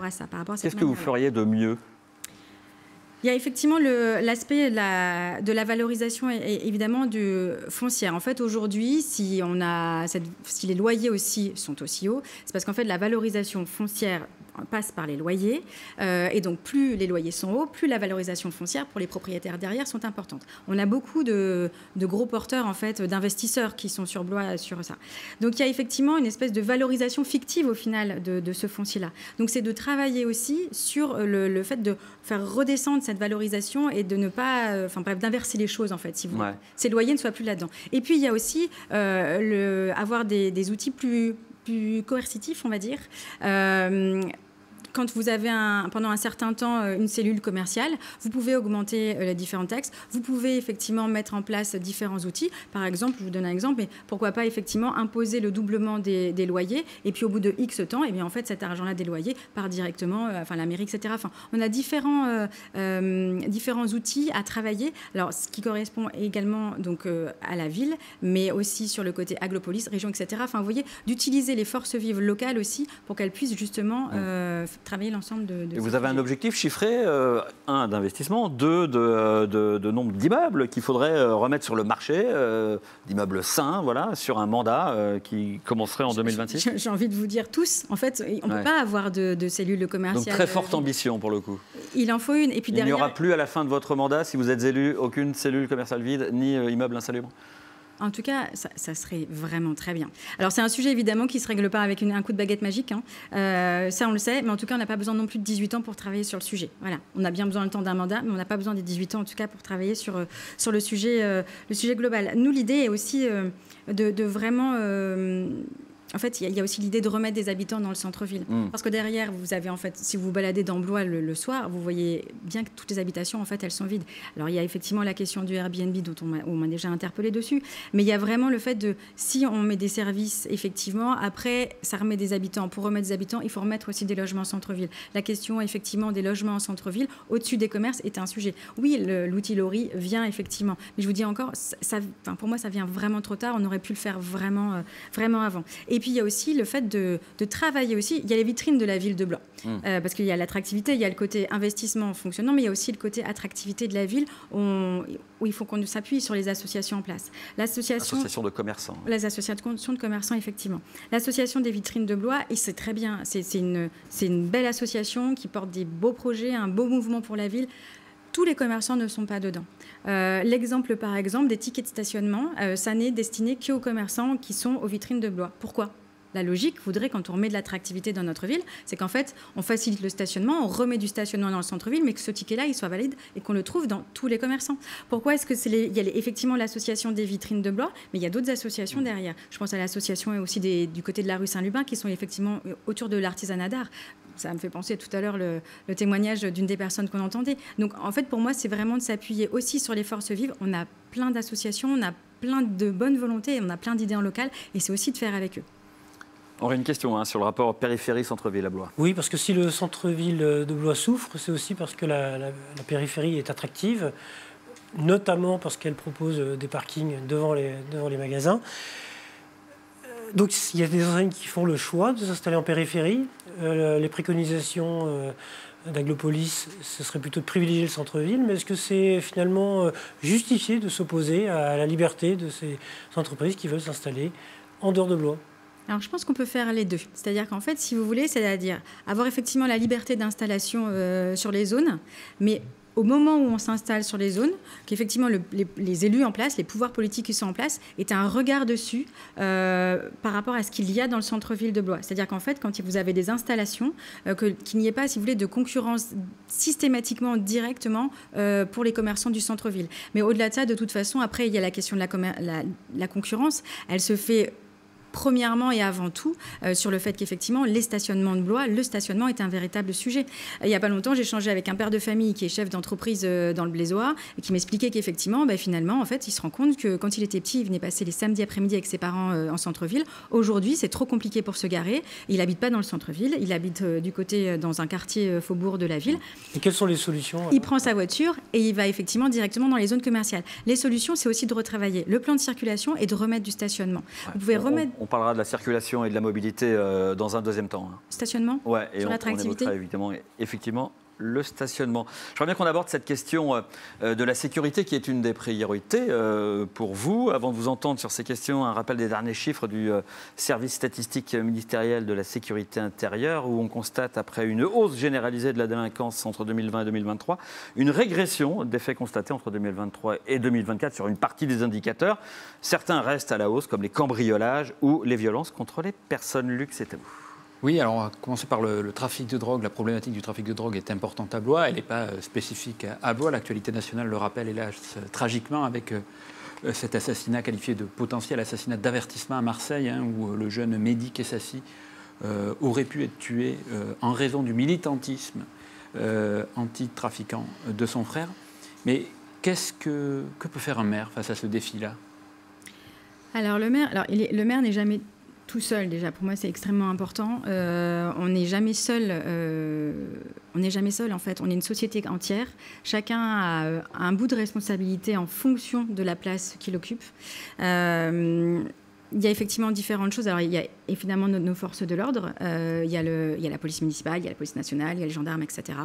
à ça. Qu'est-ce que vous feriez de mieux ? Il y a effectivement l'aspect de la valorisation évidemment du foncière. En fait, aujourd'hui, si les loyers aussi sont aussi hauts, c'est parce qu'en fait, la valorisation foncière passe par les loyers. Et donc, plus les loyers sont hauts, plus la valorisation foncière pour les propriétaires derrière sont importantes. On a beaucoup de gros porteurs, en fait, d'investisseurs qui sont sur Blois sur ça. Donc, il y a effectivement une espèce de valorisation fictive, au final, de ce foncier-là. Donc, c'est de travailler aussi sur le fait de faire redescendre cette valorisation et de ne pas... d'inverser les choses, en fait, si vous voulez. Ces loyers ne soient plus là-dedans. Et puis, il y a aussi avoir des outils plus coercitifs, on va dire. Quand vous avez pendant un certain temps une cellule commerciale, vous pouvez augmenter les différents taxes. Vous pouvez effectivement mettre en place différents outils. Par exemple, je vous donne un exemple, mais pourquoi pas effectivement imposer le doublement des loyers et puis au bout de X temps, et bien en fait cet argent-là des loyers part directement, la mairie, etc. Enfin, on a différents outils à travailler. Alors, ce qui correspond également donc à la ville, mais aussi sur le côté Aglopolis, région, etc. Enfin, vous voyez, d'utiliser les forces vives locales aussi pour qu'elles puissent justement travailler l'ensemble de et vous avez un objectif chiffré, 1, d'investissement, 2, de nombre d'immeubles qu'il faudrait remettre sur le marché, d'immeubles sains, voilà, sur un mandat qui commencerait en 2026 ? J'ai envie de vous dire tous. En fait, on ne peut pas avoir de cellules commerciales. Donc très forte ambition pour le coup. Il en faut une. Et puis il n'y aura plus à la fin de votre mandat, si vous êtes élu, aucune cellule commerciale vide, ni immeuble insalubre ? En tout cas, ça serait vraiment très bien. Alors, c'est un sujet, évidemment, qui ne se règle pas avec un coup de baguette magique. Ça, on le sait. Mais en tout cas, on n'a pas besoin non plus de 18 ans pour travailler sur le sujet. Voilà. On a bien besoin du temps d'un mandat, mais on n'a pas besoin des 18 ans, en tout cas, pour travailler sur le sujet global. Nous, l'idée est aussi de vraiment En fait, il y a aussi l'idée de remettre des habitants dans le centre-ville. Parce que derrière, vous avez en fait, si vous vous baladez dans Blois le soir, vous voyez bien que toutes les habitations, en fait, elles sont vides. Alors, il y a effectivement la question du Airbnb dont on m'a déjà interpellé dessus. Mais il y a vraiment le fait de, si on met des services, effectivement, après, ça remet des habitants. Pour remettre des habitants, il faut remettre aussi des logements en centre-ville. La question, effectivement, des logements en centre-ville, au-dessus des commerces, est un sujet. Oui, l'outil Lori vient, effectivement. Mais je vous dis encore, pour moi, ça vient vraiment trop tard. On aurait pu le faire vraiment avant. Et puis, il y a aussi le fait de travailler aussi. Il y a les vitrines de la ville de Blois. Parce qu'il y a l'attractivité, il y a le côté investissement fonctionnant, mais il y a aussi le côté attractivité de la ville où il faut qu'on s'appuie sur les associations en place. L'association de commerçants. Les associations de commerçants, effectivement. L'association des vitrines de Blois, et c'est très bien. C'est une belle association qui porte des beaux projets, un beau mouvement pour la ville. Tous les commerçants ne sont pas dedans. L'exemple, par exemple, des tickets de stationnement, ça n'est destiné qu'aux commerçants qui sont aux vitrines de Blois. Pourquoi ? La logique voudrait, quand on remet de l'attractivité dans notre ville, c'est qu'en fait, on facilite le stationnement, on remet du stationnement dans le centre-ville, mais que ce ticket-là, il soit valide et qu'on le trouve dans tous les commerçants. Pourquoi est-ce que il y a effectivement l'association des vitrines de Blois, mais il y a d'autres associations derrière. Je pense à l'association aussi du côté de la rue Saint-Lubin, qui sont effectivement autour de l'artisanat d'art. Ça me fait penser tout à l'heure le témoignage d'une des personnes qu'on entendait. Donc, en fait, pour moi, c'est vraiment de s'appuyer aussi sur les forces vives. On a plein d'associations, on a plein de bonnes volontés, on a plein d'idées en local, et c'est aussi de faire avec eux. On aurait une question sur le rapport périphérie-centre-ville à Blois. Oui, parce que si le centre-ville de Blois souffre, c'est aussi parce que la périphérie est attractive, notamment parce qu'elle propose des parkings devant les magasins. Donc il y a des enseignes qui font le choix de s'installer en périphérie. Les préconisations d'Aglopolis, ce serait plutôt de privilégier le centre-ville, mais est-ce que c'est finalement justifié de s'opposer à la liberté de ces entreprises qui veulent s'installer en dehors de Blois ? Alors, je pense qu'on peut faire les deux. C'est-à-dire qu'en fait, si vous voulez, c'est-à-dire avoir effectivement la liberté d'installation sur les zones, mais au moment où on s'installe sur les zones, qu'effectivement les élus en place, les pouvoirs politiques qui sont en place, aient un regard dessus par rapport à ce qu'il y a dans le centre-ville de Blois. C'est-à-dire qu'en fait, quand vous avez des installations, qu'il n'y ait pas, si vous voulez, de concurrence systématiquement, directement pour les commerçants du centre-ville. Mais au-delà de ça, de toute façon, après, il y a la question de la concurrence. Elle se fait premièrement et avant tout sur le fait qu'effectivement, les stationnements de Blois, le stationnement est un véritable sujet. Il n'y a pas longtemps, j'ai échangé avec un père de famille qui est chef d'entreprise dans le Blésois et qui m'expliquait qu'effectivement, finalement, en fait, il se rend compte que quand il était petit, il venait passer les samedis après-midi avec ses parents en centre-ville. Aujourd'hui, c'est trop compliqué pour se garer. Il n'habite pas dans le centre-ville, il habite du côté, dans un quartier faubourg de la ville. Et quelles sont les solutions alors ? Il prend sa voiture et il va effectivement directement dans les zones commerciales. Les solutions, c'est aussi de retravailler le plan de circulation et de remettre du stationnement. Vous pouvez remettre... On parlera de la circulation et de la mobilité dans un deuxième temps. Stationnement ? Ouais, et sur l'attractivité. On évoquera effectivement le stationnement. Je voudrais bien qu'on aborde cette question de la sécurité qui est une des priorités pour vous. Avant de vous entendre sur ces questions, un rappel des derniers chiffres du service statistique ministériel de la sécurité intérieure où on constate, après une hausse généralisée de la délinquance entre 2020 et 2023, une régression des faits constatés entre 2023 et 2024 sur une partie des indicateurs. Certains restent à la hausse, comme les cambriolages ou les violences contre les personnes. Luc, c'est à vous. Oui, alors on va commencer par le trafic de drogue. La problématique du trafic de drogue est importante à Blois. Elle n'est pas spécifique à Blois. L'actualité nationale le rappelle, hélas, tragiquement, avec cet assassinat qualifié de potentiel assassinat d'avertissement à Marseille, où le jeune Mehdi Kessassi aurait pu être tué en raison du militantisme anti-trafiquant de son frère. Mais que peut faire un maire face à ce défi-là ? Alors le maire n'est jamais tout seul, déjà. Pour moi, c'est extrêmement important. On n'est jamais seul. En fait. On est une société entière. Chacun a un bout de responsabilité en fonction de la place qu'il occupe. Il y a effectivement différentes choses. Alors, il y a évidemment nos forces de l'ordre. Il y a la police municipale, il y a la police nationale, il y a les gendarmes, etc.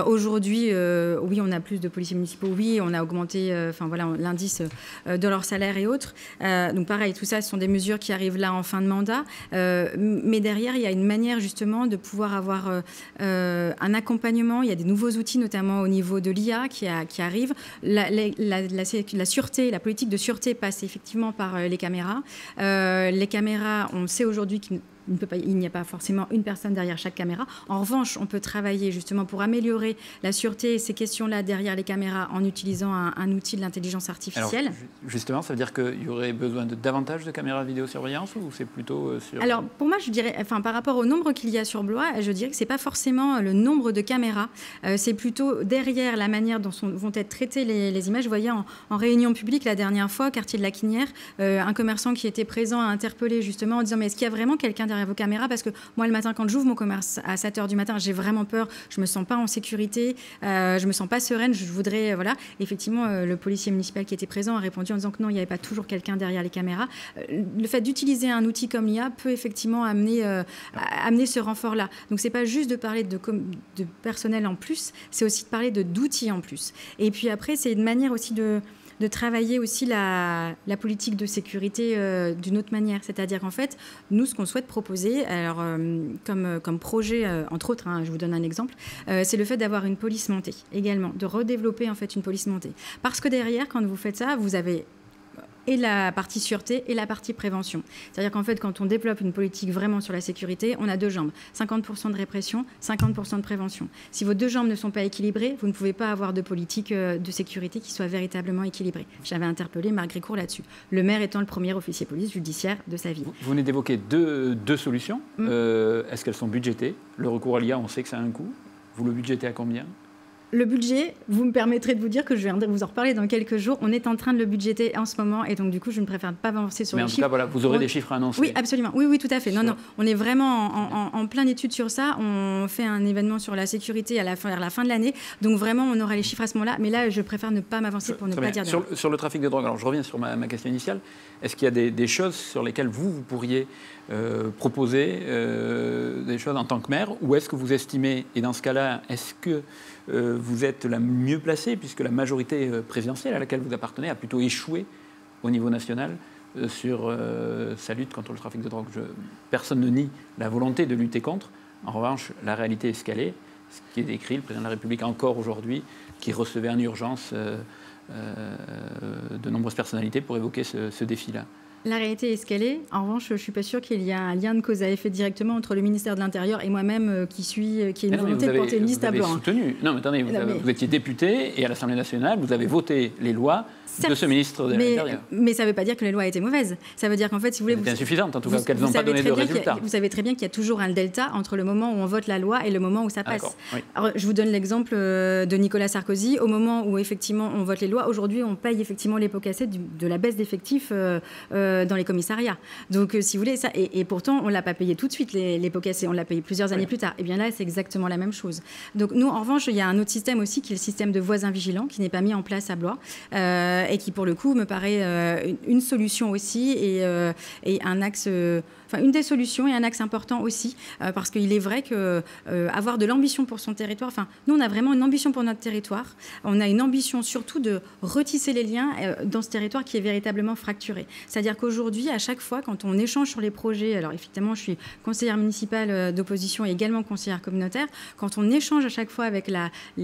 Aujourd'hui, oui, on a plus de policiers municipaux. Oui, on a augmenté l'indice de leur salaire et autres. Donc, pareil, tout ça, ce sont des mesures qui arrivent là en fin de mandat. Mais derrière, il y a une manière, justement, de pouvoir avoir un accompagnement. Il y a des nouveaux outils, notamment au niveau de l'IA, qui arrivent. La sûreté, la politique de sûreté passe effectivement par les caméras. Les caméras, on sait aujourd'hui il n'y a pas forcément une personne derrière chaque caméra. En revanche, on peut travailler justement pour améliorer la sûreté et ces questions-là derrière les caméras en utilisant un outil de l'intelligence artificielle. Alors, justement, ça veut dire qu'il y aurait besoin de davantage de caméras de vidéosurveillance ou c'est plutôt sur... Alors, pour moi, je dirais, par rapport au nombre qu'il y a sur Blois, je dirais que ce n'est pas forcément le nombre de caméras, c'est plutôt derrière la manière dont vont être traitées les images. Vous voyez, en réunion publique, la dernière fois, au quartier de la Quinière, un commerçant qui était présent a interpellé justement en disant « Mais est-ce qu'il y a vraiment quelqu'un derrière vos caméras ? Parce que moi, le matin, quand j'ouvre mon commerce à 7h du matin, j'ai vraiment peur, je ne me sens pas en sécurité, je ne me sens pas sereine, je voudrais... Voilà. » Effectivement, le policier municipal qui était présent a répondu en disant que non, il n'y avait pas toujours quelqu'un derrière les caméras. Le fait d'utiliser un outil comme l'IA peut effectivement amener ce renfort-là. Donc, ce n'est pas juste de parler de personnel en plus, c'est aussi de parler d'outils en plus. Et puis après, c'est une manière aussi de travailler aussi la politique de sécurité d'une autre manière. C'est-à-dire qu'en fait, nous, ce qu'on souhaite proposer, alors, comme projet, entre autres, je vous donne un exemple, c'est le fait d'avoir une police montée également, de redévelopper en fait une police montée. Parce que derrière, quand vous faites ça, vous avez et la partie sûreté et la partie prévention. C'est-à-dire qu'en fait, quand on développe une politique vraiment sur la sécurité, on a deux jambes. 50% de répression, 50% de prévention. Si vos deux jambes ne sont pas équilibrées, vous ne pouvez pas avoir de politique de sécurité qui soit véritablement équilibrée. J'avais interpellé Marc Grécourt là-dessus. Le maire étant le premier officier police judiciaire de sa ville. Vous venez d'évoquer deux solutions. Est-ce qu'elles sont budgétées? Le recours à l'IA, on sait que ça a un coût. Vous le budgétez à combien? Le budget, vous me permettrez de vous dire que je viendrai vous en reparler dans quelques jours. On est en train de le budgéter en ce moment et donc du coup, je ne préfère pas avancer sur les chiffres. Mais en tout cas, voilà, vous aurez des chiffres à annoncer. Oui, absolument. Oui, tout à fait. Non, on est vraiment en plein d'études sur ça. On fait un événement sur la sécurité vers la fin de l'année. Donc vraiment, on aura les chiffres à ce moment-là. Mais là, je préfère ne pas m'avancer pour ne pas dire d'erreur. Sur le trafic de drogue, alors je reviens sur ma question initiale. Est-ce qu'il y a des choses sur lesquelles vous pourriez proposer des choses en tant que maire, ou est-ce que vous estimez, et dans ce cas-là, est-ce que vous êtes la mieux placée, puisque la majorité présidentielle à laquelle vous appartenez a plutôt échoué au niveau national sur sa lutte contre le trafic de drogue? Personne ne nie la volonté de lutter contre. En revanche, la réalité est ce qu'elle est, ce qui est décrit. Le président de la République, encore aujourd'hui, qui recevait en urgence de nombreuses personnalités pour évoquer ce défi-là. La réalité est ce qu'elle est. En revanche, je ne suis pas sûre qu'il y a un lien de cause à effet directement entre le ministère de l'Intérieur et moi-même qui ai une volonté de porter une liste à Blois. Non, mais attendez, vous étiez député et à l'Assemblée nationale, vous avez voté les lois de ce ministre de l'Intérieur. Mais ça ne veut pas dire que les lois étaient mauvaises. Ça veut dire qu'en fait, si vous voulez... C'est insuffisante, en tout cas, qu'elles n'ont pas donné de résultats. Vous savez très bien qu'il y a toujours un delta entre le moment où on vote la loi et le moment où ça passe. Oui. Alors, je vous donne l'exemple de Nicolas Sarkozy. Au moment où, effectivement, on vote les lois, aujourd'hui, on paye effectivement les pots cassés de la baisse d'effectifs dans les commissariats. Donc, si vous voulez, ça... Et pourtant, on ne l'a pas payé tout de suite, les pots cassés. On l'a payé plusieurs années plus tard. Et bien là, c'est exactement la même chose. Donc, nous, en revanche, il y a un autre système aussi, qui est le système de voisins vigilants, qui n'est pas mis en place à Blois, et qui, pour le coup, me paraît une solution aussi et un axe, une des solutions et un axe important aussi, parce qu'il est vrai que avoir de l'ambition pour son territoire, nous on a vraiment une ambition pour notre territoire, on a une ambition surtout de retisser les liens dans ce territoire qui est véritablement fracturé. C'est-à-dire qu'aujourd'hui, à chaque fois, quand on échange sur les projets, alors effectivement je suis conseillère municipale d'opposition et également conseillère communautaire, quand on échange à chaque fois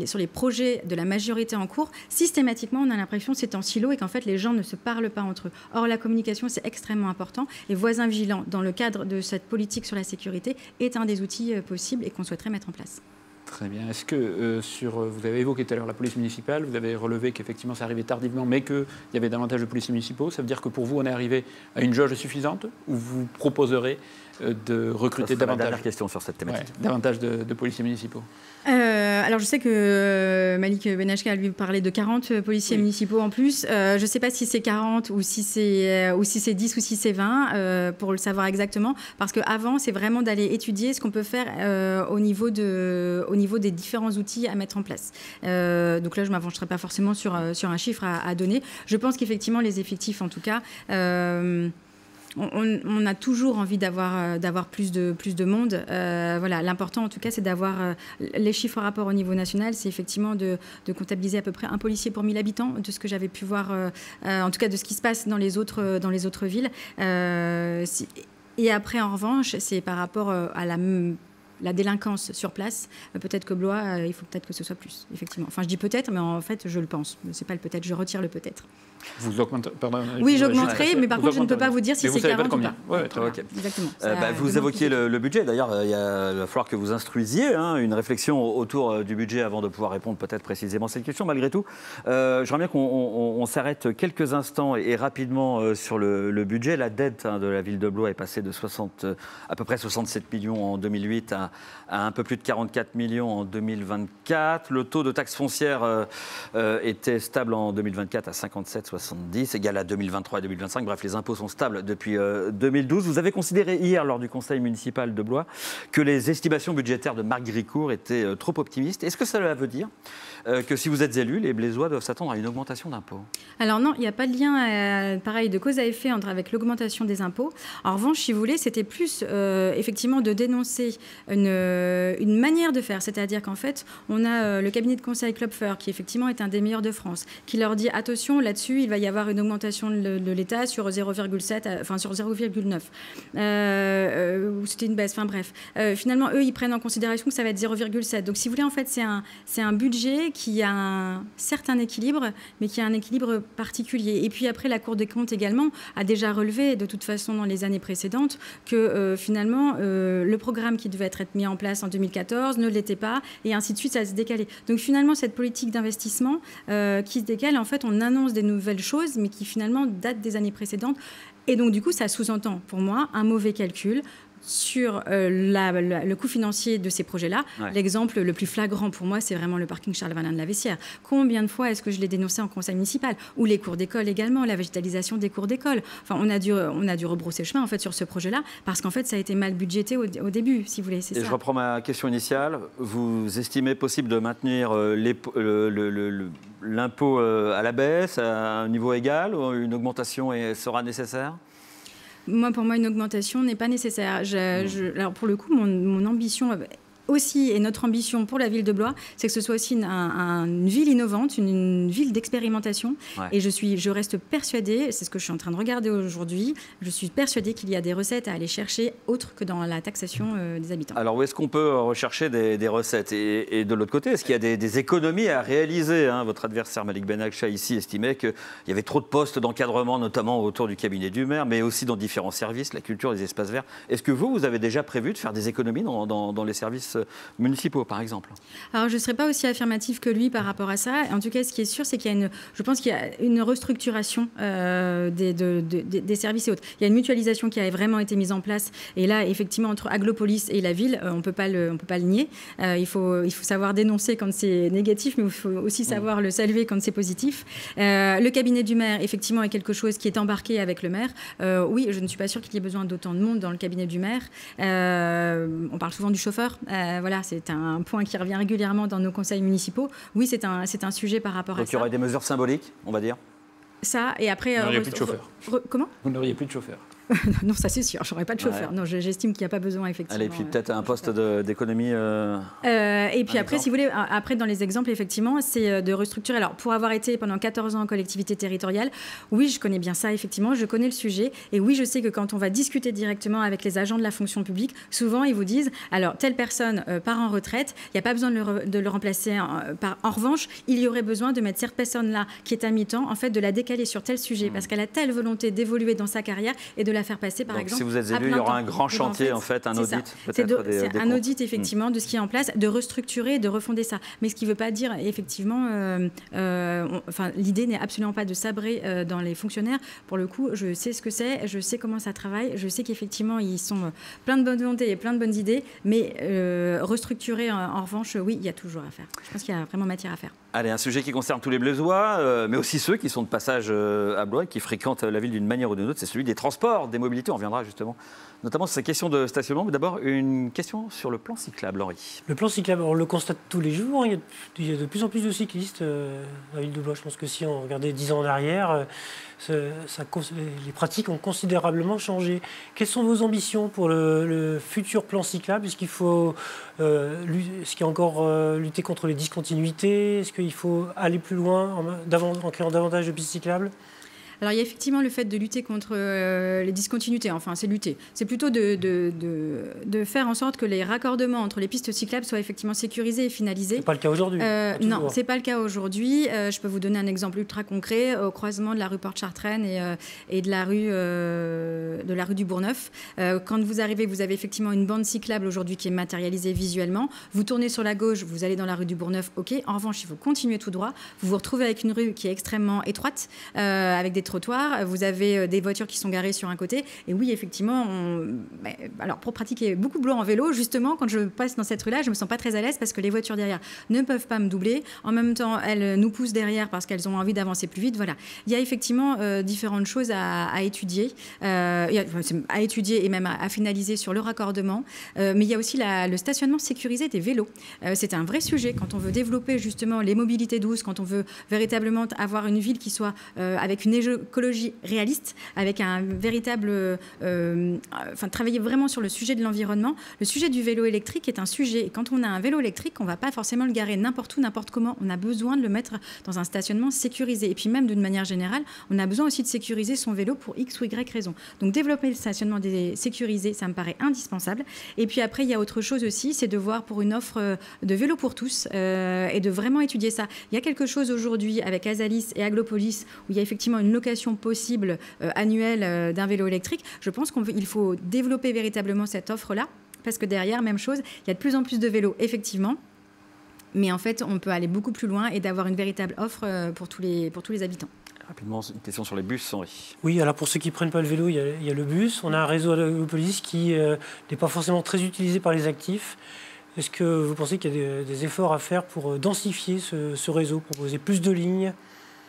sur les projets de la majorité en cours, systématiquement on a l'impression que c'est en silo et qu'en fait les gens ne se parlent pas entre eux. Or, la communication, c'est extrêmement important. Et Voisins Vigilants, dans le cadre de cette politique sur la sécurité, est un des outils possibles et qu'on souhaiterait mettre en place. Très bien. Est-ce que vous avez évoqué tout à l'heure la police municipale, vous avez relevé qu'effectivement ça arrivait tardivement, mais qu'il y avait davantage de policiers municipaux. Ça veut dire que pour vous, on est arrivé à une jauge suffisante ou vous proposerez de recruter davantage? La dernière question sur cette thématique. Davantage de policiers municipaux. Alors, je sais que Malik Benachka a lui parlé de 40 policiers municipaux en plus. Je ne sais pas si c'est 40 ou si c'est 10 ou si c'est 20, pour le savoir exactement. Parce qu'avant, c'est vraiment d'aller étudier ce qu'on peut faire au niveau des différents outils à mettre en place. Donc là, je ne m'avancerai pas forcément sur un chiffre à donner. Je pense qu'effectivement, les effectifs, en tout cas... On a toujours envie d'avoir plus de monde. Voilà, l'important, en tout cas, c'est d'avoir les chiffres par rapport au niveau national. C'est effectivement de comptabiliser à peu près un policier pour 1000 habitants, de ce que j'avais pu voir, en tout cas de ce qui se passe dans les autres villes. Et après, en revanche, c'est par rapport à la délinquance sur place. Peut-être que Blois, il faut peut-être que ce soit plus, effectivement. Enfin, je dis peut-être, mais en fait, je le pense. C'est pas le peut-être, je retire le peut-être. Vous augmentez, pardon. Oui, j'augmenterai, mais par contre, je ne peux pas vous dire si c'est 40 ou pas. Ouais, très bien. Exactement. Vous évoquiez le budget. D'ailleurs, il va falloir que vous instruisiez une réflexion autour du budget avant de pouvoir répondre peut-être précisément à cette question. Malgré tout, j'aimerais bien qu'on s'arrête quelques instants et rapidement sur le budget. La dette de la ville de Blois est passée de à peu près 67 millions en 2008 à un peu plus de 44 millions en 2024. Le taux de taxe foncière était stable en 2024 à 57,70, égal à 2023 et 2025. Bref, les impôts sont stables depuis 2012. Vous avez considéré hier, lors du conseil municipal de Blois, que les estimations budgétaires de Marc Gricourt étaient trop optimistes. Est-ce que cela veut dire que si vous êtes élu, les Blésois doivent s'attendre à une augmentation d'impôts? Alors non, il n'y a pas de lien pareil de cause à effet avec l'augmentation des impôts. En revanche, si vous voulez, c'était plus effectivement de dénoncer une manière de faire. C'est-à-dire qu'en fait, on a le cabinet de conseil Klopfer, qui effectivement est un des meilleurs de France, qui leur dit attention, là-dessus, il va y avoir une augmentation de l'État sur 0,7, enfin sur 0,9. C'était une baisse, enfin bref. Finalement, eux, ils prennent en considération que ça va être 0,7. Donc si vous voulez, en fait, c'est un budget qui a un certain équilibre, mais qui a un équilibre particulier. Et puis après, la Cour des comptes également a déjà relevé, de toute façon, dans les années précédentes, que finalement, le programme qui devait être mis en place en 2014 ne l'était pas, et ainsi de suite, ça se décalait. Donc finalement, cette politique d'investissement qui se décale, en fait, on annonce des nouvelles choses, mais qui finalement datent des années précédentes. Et donc, du coup, ça sous-entend, pour moi, un mauvais calcul sur le coût financier de ces projets-là. Ouais. L'exemple le plus flagrant pour moi, c'est vraiment le parking Charles-Valin de la Vessière. Combien de fois est-ce que je l'ai dénoncé en conseil municipal? Ou les cours d'école également, la végétalisation des cours d'école. Enfin, on a dû rebrousser chemin en fait, sur ce projet-là, parce qu'en fait, ça a été mal budgété au début, si vous voulez. Et je reprends ma question initiale. Vous estimez possible de maintenir l'impôt à la baisse, à un niveau égal, ou une augmentation sera nécessaire? Pour moi, une augmentation n'est pas nécessaire. Alors, pour le coup, mon ambition aussi, et notre ambition pour la ville de Blois, c'est que ce soit aussi une ville innovante, une ville d'expérimentation. Ouais. Et je reste persuadée, c'est ce que je suis en train de regarder aujourd'hui, je suis persuadée qu'il y a des recettes à aller chercher autres que dans la taxation des habitants. Alors, où est-ce qu'on peut rechercher des recettes? Et de l'autre côté, est-ce qu'il y a des économies à réaliser? Votre adversaire, Malik Benakcha, ici, estimait qu'il y avait trop de postes d'encadrement, notamment autour du cabinet du maire, mais aussi dans différents services, la culture, les espaces verts. Est-ce que vous avez déjà prévu de faire des économies dans les services municipaux, par exemple? Alors, je ne serais pas aussi affirmative que lui par rapport à ça. En tout cas, ce qui est sûr, c'est qu'il je pense qu'il y a une restructuration des services et autres. Il y a une mutualisation qui a vraiment été mise en place. Et là, effectivement, entre Aglopolis et la ville, on ne peut pas le nier. Il faut savoir dénoncer quand c'est négatif, mais il faut aussi savoir le saluer quand c'est positif. Le cabinet du maire, effectivement, est quelque chose qui est embarqué avec le maire. Oui, je ne suis pas sûre qu'il y ait besoin d'autant de monde dans le cabinet du maire. On parle souvent du chauffeur. Voilà, c'est un point qui revient régulièrement dans nos conseils municipaux. Oui, c'est un sujet par rapport à ça. Donc il y aurait des mesures symboliques, on va dire? Ça, et après... Vous n'auriez plus de chauffeur. Comment? Vous n'auriez plus de chauffeur. Non, ça c'est sûr, j'aurais pas de chauffeur. Ouais. Non, j'estime qu'il n'y a pas besoin, effectivement. Allez, puis peut-être un poste d'économie. Et puis après, si vous voulez, après dans les exemples, effectivement, c'est de restructurer. Alors, pour avoir été pendant 14 ans en collectivité territoriale, oui, je connais bien ça, effectivement, je connais le sujet. Et oui, je sais que quand on va discuter directement avec les agents de la fonction publique, souvent, ils vous disent, alors, telle personne part en retraite, il n'y a pas besoin de le remplacer. En revanche, il y aurait besoin de mettre cette personne-là, qui est à mi-temps, en fait, de la décaler sur tel sujet, parce qu'elle a telle volonté d'évoluer dans sa carrière et de la faire passer, par exemple. Donc, si vous êtes élu, il y aura un grand chantier, en fait, un audit, peut-être. C'est un audit, effectivement, de ce qui est en place, de restructurer et de refonder ça. Mais ce qui ne veut pas dire, effectivement, l'idée n'est absolument pas de sabrer dans les fonctionnaires. Pour le coup, je sais ce que c'est, je sais comment ça travaille, je sais qu'effectivement, ils sont plein de bonne volonté et plein de bonnes idées, mais restructurer, en revanche, oui, il y a toujours à faire. Je pense qu'il y a vraiment matière à faire. Allez, un sujet qui concerne tous les Blésois, mais aussi ceux qui sont de passage à Blois et qui fréquentent la ville d'une manière ou d'une autre, c'est celui des transports, des mobilités. On reviendra justement notamment sur ces questions de stationnement. Mais d'abord, une question sur le plan cyclable, Henri. Le plan cyclable, on le constate tous les jours. Il y a de plus en plus de cyclistes à la ville de Blois. Je pense que si on regardait 10 ans en arrière, les pratiques ont considérablement changé. Quelles sont vos ambitions pour le futur plan cyclable? Est-ce qu'il faut encore lutter contre les discontinuités? Est-ce qu'il faut aller plus loin en créant davantage de pistes cyclables? Alors, il y a effectivement le fait de lutter contre les discontinuités. Enfin, c'est lutter. C'est plutôt de faire en sorte que les raccordements entre les pistes cyclables soient effectivement sécurisés et finalisés. C'est pas le cas aujourd'hui. Non, c'est pas le cas aujourd'hui. Je peux vous donner un exemple ultra concret au croisement de la rue Porte-Chartraine et de la rue du Bourgneuf. Quand vous arrivez, vous avez effectivement une bande cyclable aujourd'hui qui est matérialisée visuellement. Vous tournez sur la gauche, vous allez dans la rue du Bourgneuf. Ok. En revanche, il faut continuer tout droit. Vous vous retrouvez avec une rue qui est extrêmement étroite, avec des trottoirs. Vous avez des voitures qui sont garées sur un côté. Et oui, effectivement, alors pour pratiquer beaucoup de Blois en vélo, justement, quand je passe dans cette rue-là, je me sens pas très à l'aise parce que les voitures derrière ne peuvent pas me doubler. En même temps, elles nous poussent derrière parce qu'elles ont envie d'avancer plus vite. Voilà. Il y a effectivement différentes choses à étudier, et même à finaliser sur le raccordement. Mais il y a aussi le stationnement sécurisé des vélos. C'est un vrai sujet quand on veut développer justement les mobilités douces, quand on veut véritablement avoir une ville qui soit avec une écologie réaliste, avec un véritable... travailler vraiment sur le sujet de l'environnement. Le sujet du vélo électrique est un sujet. Et quand on a un vélo électrique, on ne va pas forcément le garer n'importe où, n'importe comment. On a besoin de le mettre dans un stationnement sécurisé. Et puis même d'une manière générale, on a besoin aussi de sécuriser son vélo pour X ou Y raison. Donc développer le stationnement sécurisé, ça me paraît indispensable. Et puis après, il y a autre chose aussi, c'est de voir pour une offre de vélo pour tous et de vraiment étudier ça. Il y a quelque chose aujourd'hui avec Azalis et Aglopolis où il y a effectivement une location possible annuelle d'un vélo électrique. Je pense qu'il faut développer véritablement cette offre-là parce que derrière, même chose, il y a de plus en plus de vélos, effectivement. Mais en fait, on peut aller beaucoup plus loin et d'avoir une véritable offre pour tous les habitants. Rapidement, une question sur les bus, Henri. Oui, alors pour ceux qui ne prennent pas le vélo, il y a le bus. On a un réseau de police qui n'est pas forcément très utilisé par les actifs. Est-ce que vous pensez qu'il y a des efforts à faire pour densifier ce réseau, proposer plus de lignes ?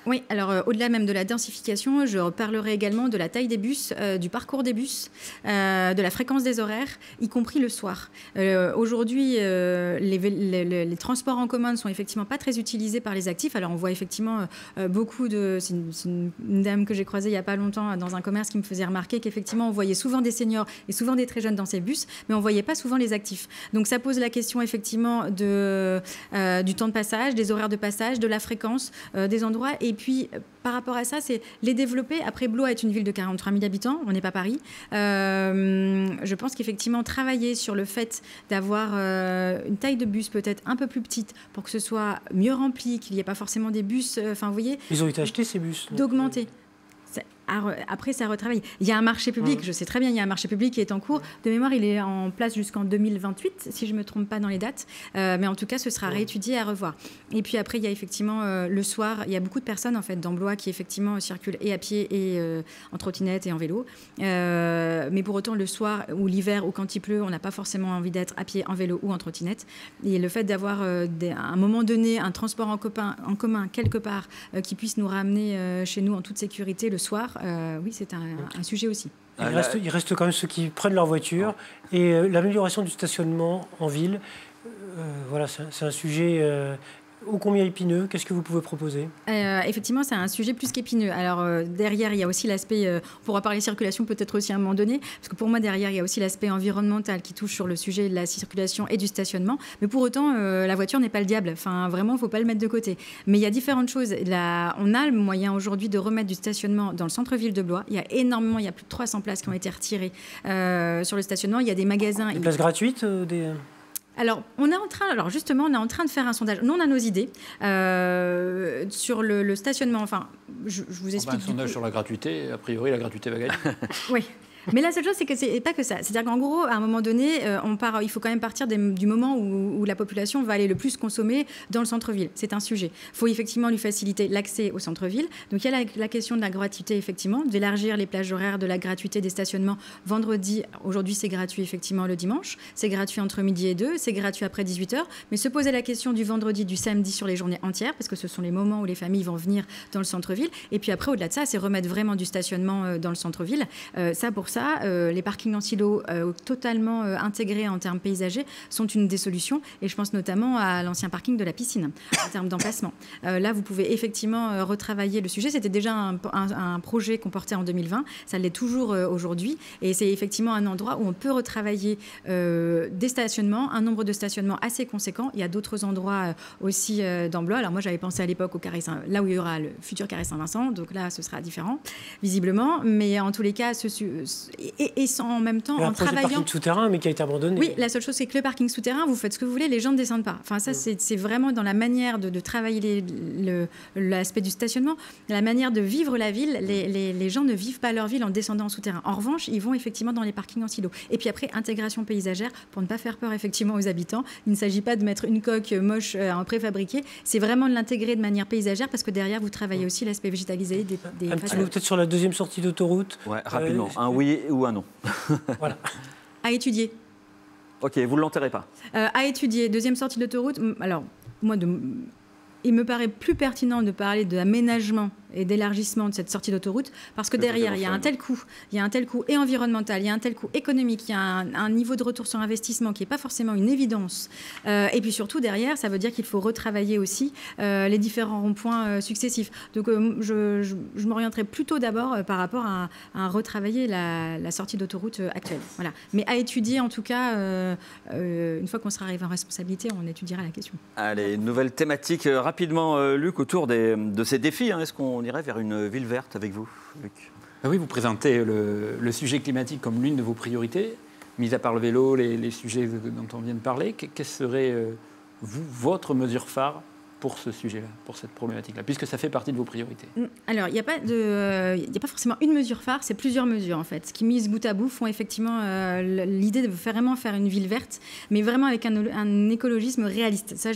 Oui, alors au-delà même de la densification, je parlerai également de la taille des bus, du parcours des bus, de la fréquence des horaires, y compris le soir. Aujourd'hui, les transports en commun ne sont effectivement pas très utilisés par les actifs. Alors on voit effectivement beaucoup de... C'est une dame que j'ai croisée il n'y a pas longtemps dans un commerce qui me faisait remarquer qu'effectivement on voyait souvent des seniors et souvent des très jeunes dans ces bus, mais on ne voyait pas souvent les actifs. Donc ça pose la question effectivement du temps de passage, des horaires de passage, de la fréquence, des endroits. Et puis, par rapport à ça, c'est les développer. Après, Blois est une ville de 43 000 habitants, on n'est pas Paris. Je pense qu'effectivement, travailler sur le fait d'avoir une taille de bus peut-être un peu plus petite pour que ce soit mieux rempli, qu'il n'y ait pas forcément des bus... vous voyez... Ils ont été achetés, ces bus. D'augmenter. Après, ça retravaille. Il y a un marché public, je sais très bien, il y a un marché public qui est en cours. De mémoire, il est en place jusqu'en 2028, si je ne me trompe pas dans les dates. Mais en tout cas, ce sera réétudié à revoir. Et puis après, il y a effectivement le soir, il y a beaucoup de personnes en fait, dans Blois qui effectivement circulent et à pied et en trottinette et en vélo. Mais pour autant, le soir ou l'hiver ou quand il pleut, on n'a pas forcément envie d'être à pied, en vélo ou en trottinette. Et le fait d'avoir à un moment donné un transport en commun quelque part qui puisse nous ramener chez nous en toute sécurité le soir, oui, c'est un sujet aussi. Il reste quand même ceux qui prennent leur voiture. Et l'amélioration du stationnement en ville, voilà, c'est un sujet ô combien épineux. Qu'est-ce que vous pouvez proposer ? Effectivement, c'est un sujet plus qu'épineux. Alors, derrière, il y a aussi l'aspect... on pourra parler circulation peut-être aussi à un moment donné, parce que pour moi, derrière, il y a aussi l'aspect environnemental qui touche sur le sujet de la circulation et du stationnement. Mais pour autant, la voiture n'est pas le diable. Enfin, vraiment, il ne faut pas le mettre de côté. Mais il y a différentes choses. On a le moyen aujourd'hui de remettre du stationnement dans le centre-ville de Blois. Il y a plus de 300 places qui ont été retirées sur le stationnement. Il y a des magasins... Des places gratuites Alors, on est en train de faire un sondage. Nous, on a nos idées sur le stationnement. Enfin, je vous explique. Un sondage sur la gratuité. A priori, la gratuité va gagner. Oui. Mais la seule chose, c'est que c'est pas que ça. C'est-à-dire qu'en gros, à un moment donné, il faut quand même partir du moment où la population va aller le plus consommer dans le centre-ville. C'est un sujet. Il faut effectivement lui faciliter l'accès au centre-ville. Donc il y a la question de la gratuité, effectivement, d'élargir les plages horaires de la gratuité des stationnements vendredi. Aujourd'hui, c'est gratuit, effectivement, le dimanche. C'est gratuit entre midi et 2. C'est gratuit après 18h. Mais se poser la question du vendredi, du samedi sur les journées entières, parce que ce sont les moments où les familles vont venir dans le centre-ville. Et puis après, au-delà de ça, c'est remettre vraiment du stationnement dans le centre-ville. Pour ça, ça, les parkings en silo totalement intégrés en termes paysagers sont une des solutions. Et je pense notamment à l'ancien parking de la piscine, en termes d'emplacement. Là, vous pouvez effectivement retravailler le sujet. C'était déjà un projet qu'on portait en 2020. Ça l'est toujours aujourd'hui. Et c'est effectivement un endroit où on peut retravailler des stationnements, un nombre de stationnements assez conséquent. Il y a d'autres endroits aussi dans Blois. Alors moi, j'avais pensé à l'époque au carré là où il y aura le futur carré Saint-Vincent. Donc là, ce sera différent, visiblement. Mais en tous les cas, en même temps, en travaillant... parking souterrain, mais qui a été abandonné. Oui, la seule chose, c'est que le parking souterrain, vous faites ce que vous voulez, les gens ne descendent pas. Enfin, ça, c'est vraiment dans la manière de travailler l'aspect du stationnement, la manière de vivre la ville. Les gens ne vivent pas leur ville en descendant en souterrain. En revanche, ils vont effectivement dans les parkings en silo. Et puis après, intégration paysagère, pour ne pas faire peur effectivement aux habitants. Il ne s'agit pas de mettre une coque moche en préfabriqué. C'est vraiment de l'intégrer de manière paysagère, parce que derrière, vous travaillez aussi l'aspect végétalisé des un petit mot peut-être sur la deuxième sortie d'autoroute. Ouais, rapidement, un oui ou un non. Voilà. À étudier. Ok, vous ne l'enterrez pas. À étudier. Deuxième sortie d'autoroute. Alors, moi, il me paraît plus pertinent de parler d'aménagement et d'élargissement de cette sortie d'autoroute, parce que derrière, il y a un tel coût et environnemental, il y a un tel coût économique, il y a un niveau de retour sur investissement qui n'est pas forcément une évidence. Et puis surtout, derrière, ça veut dire qu'il faut retravailler aussi les différents ronds-points successifs. Donc, je m'orienterai plutôt d'abord par rapport à retravailler la sortie d'autoroute actuelle. Voilà. Mais à étudier, en tout cas, une fois qu'on sera arrivé en responsabilité, on étudiera la question. Allez, une nouvelle thématique rapidement, Luc, autour de ces défis. Est-ce qu'on irait vers une ville verte avec vous, Luc? Oui, vous présentez le sujet climatique comme l'une de vos priorités, mis à part le vélo, les sujets dont on vient de parler. Quelle serait, votre mesure phare pour ce sujet-là, pour cette problématique-là, puisque ça fait partie de vos priorités? Alors, il n'y a pas forcément une mesure phare, c'est plusieurs mesures, en fait, qui, mises bout à bout, font effectivement l'idée de vraiment faire une ville verte, mais vraiment avec un écologisme réaliste. Ça,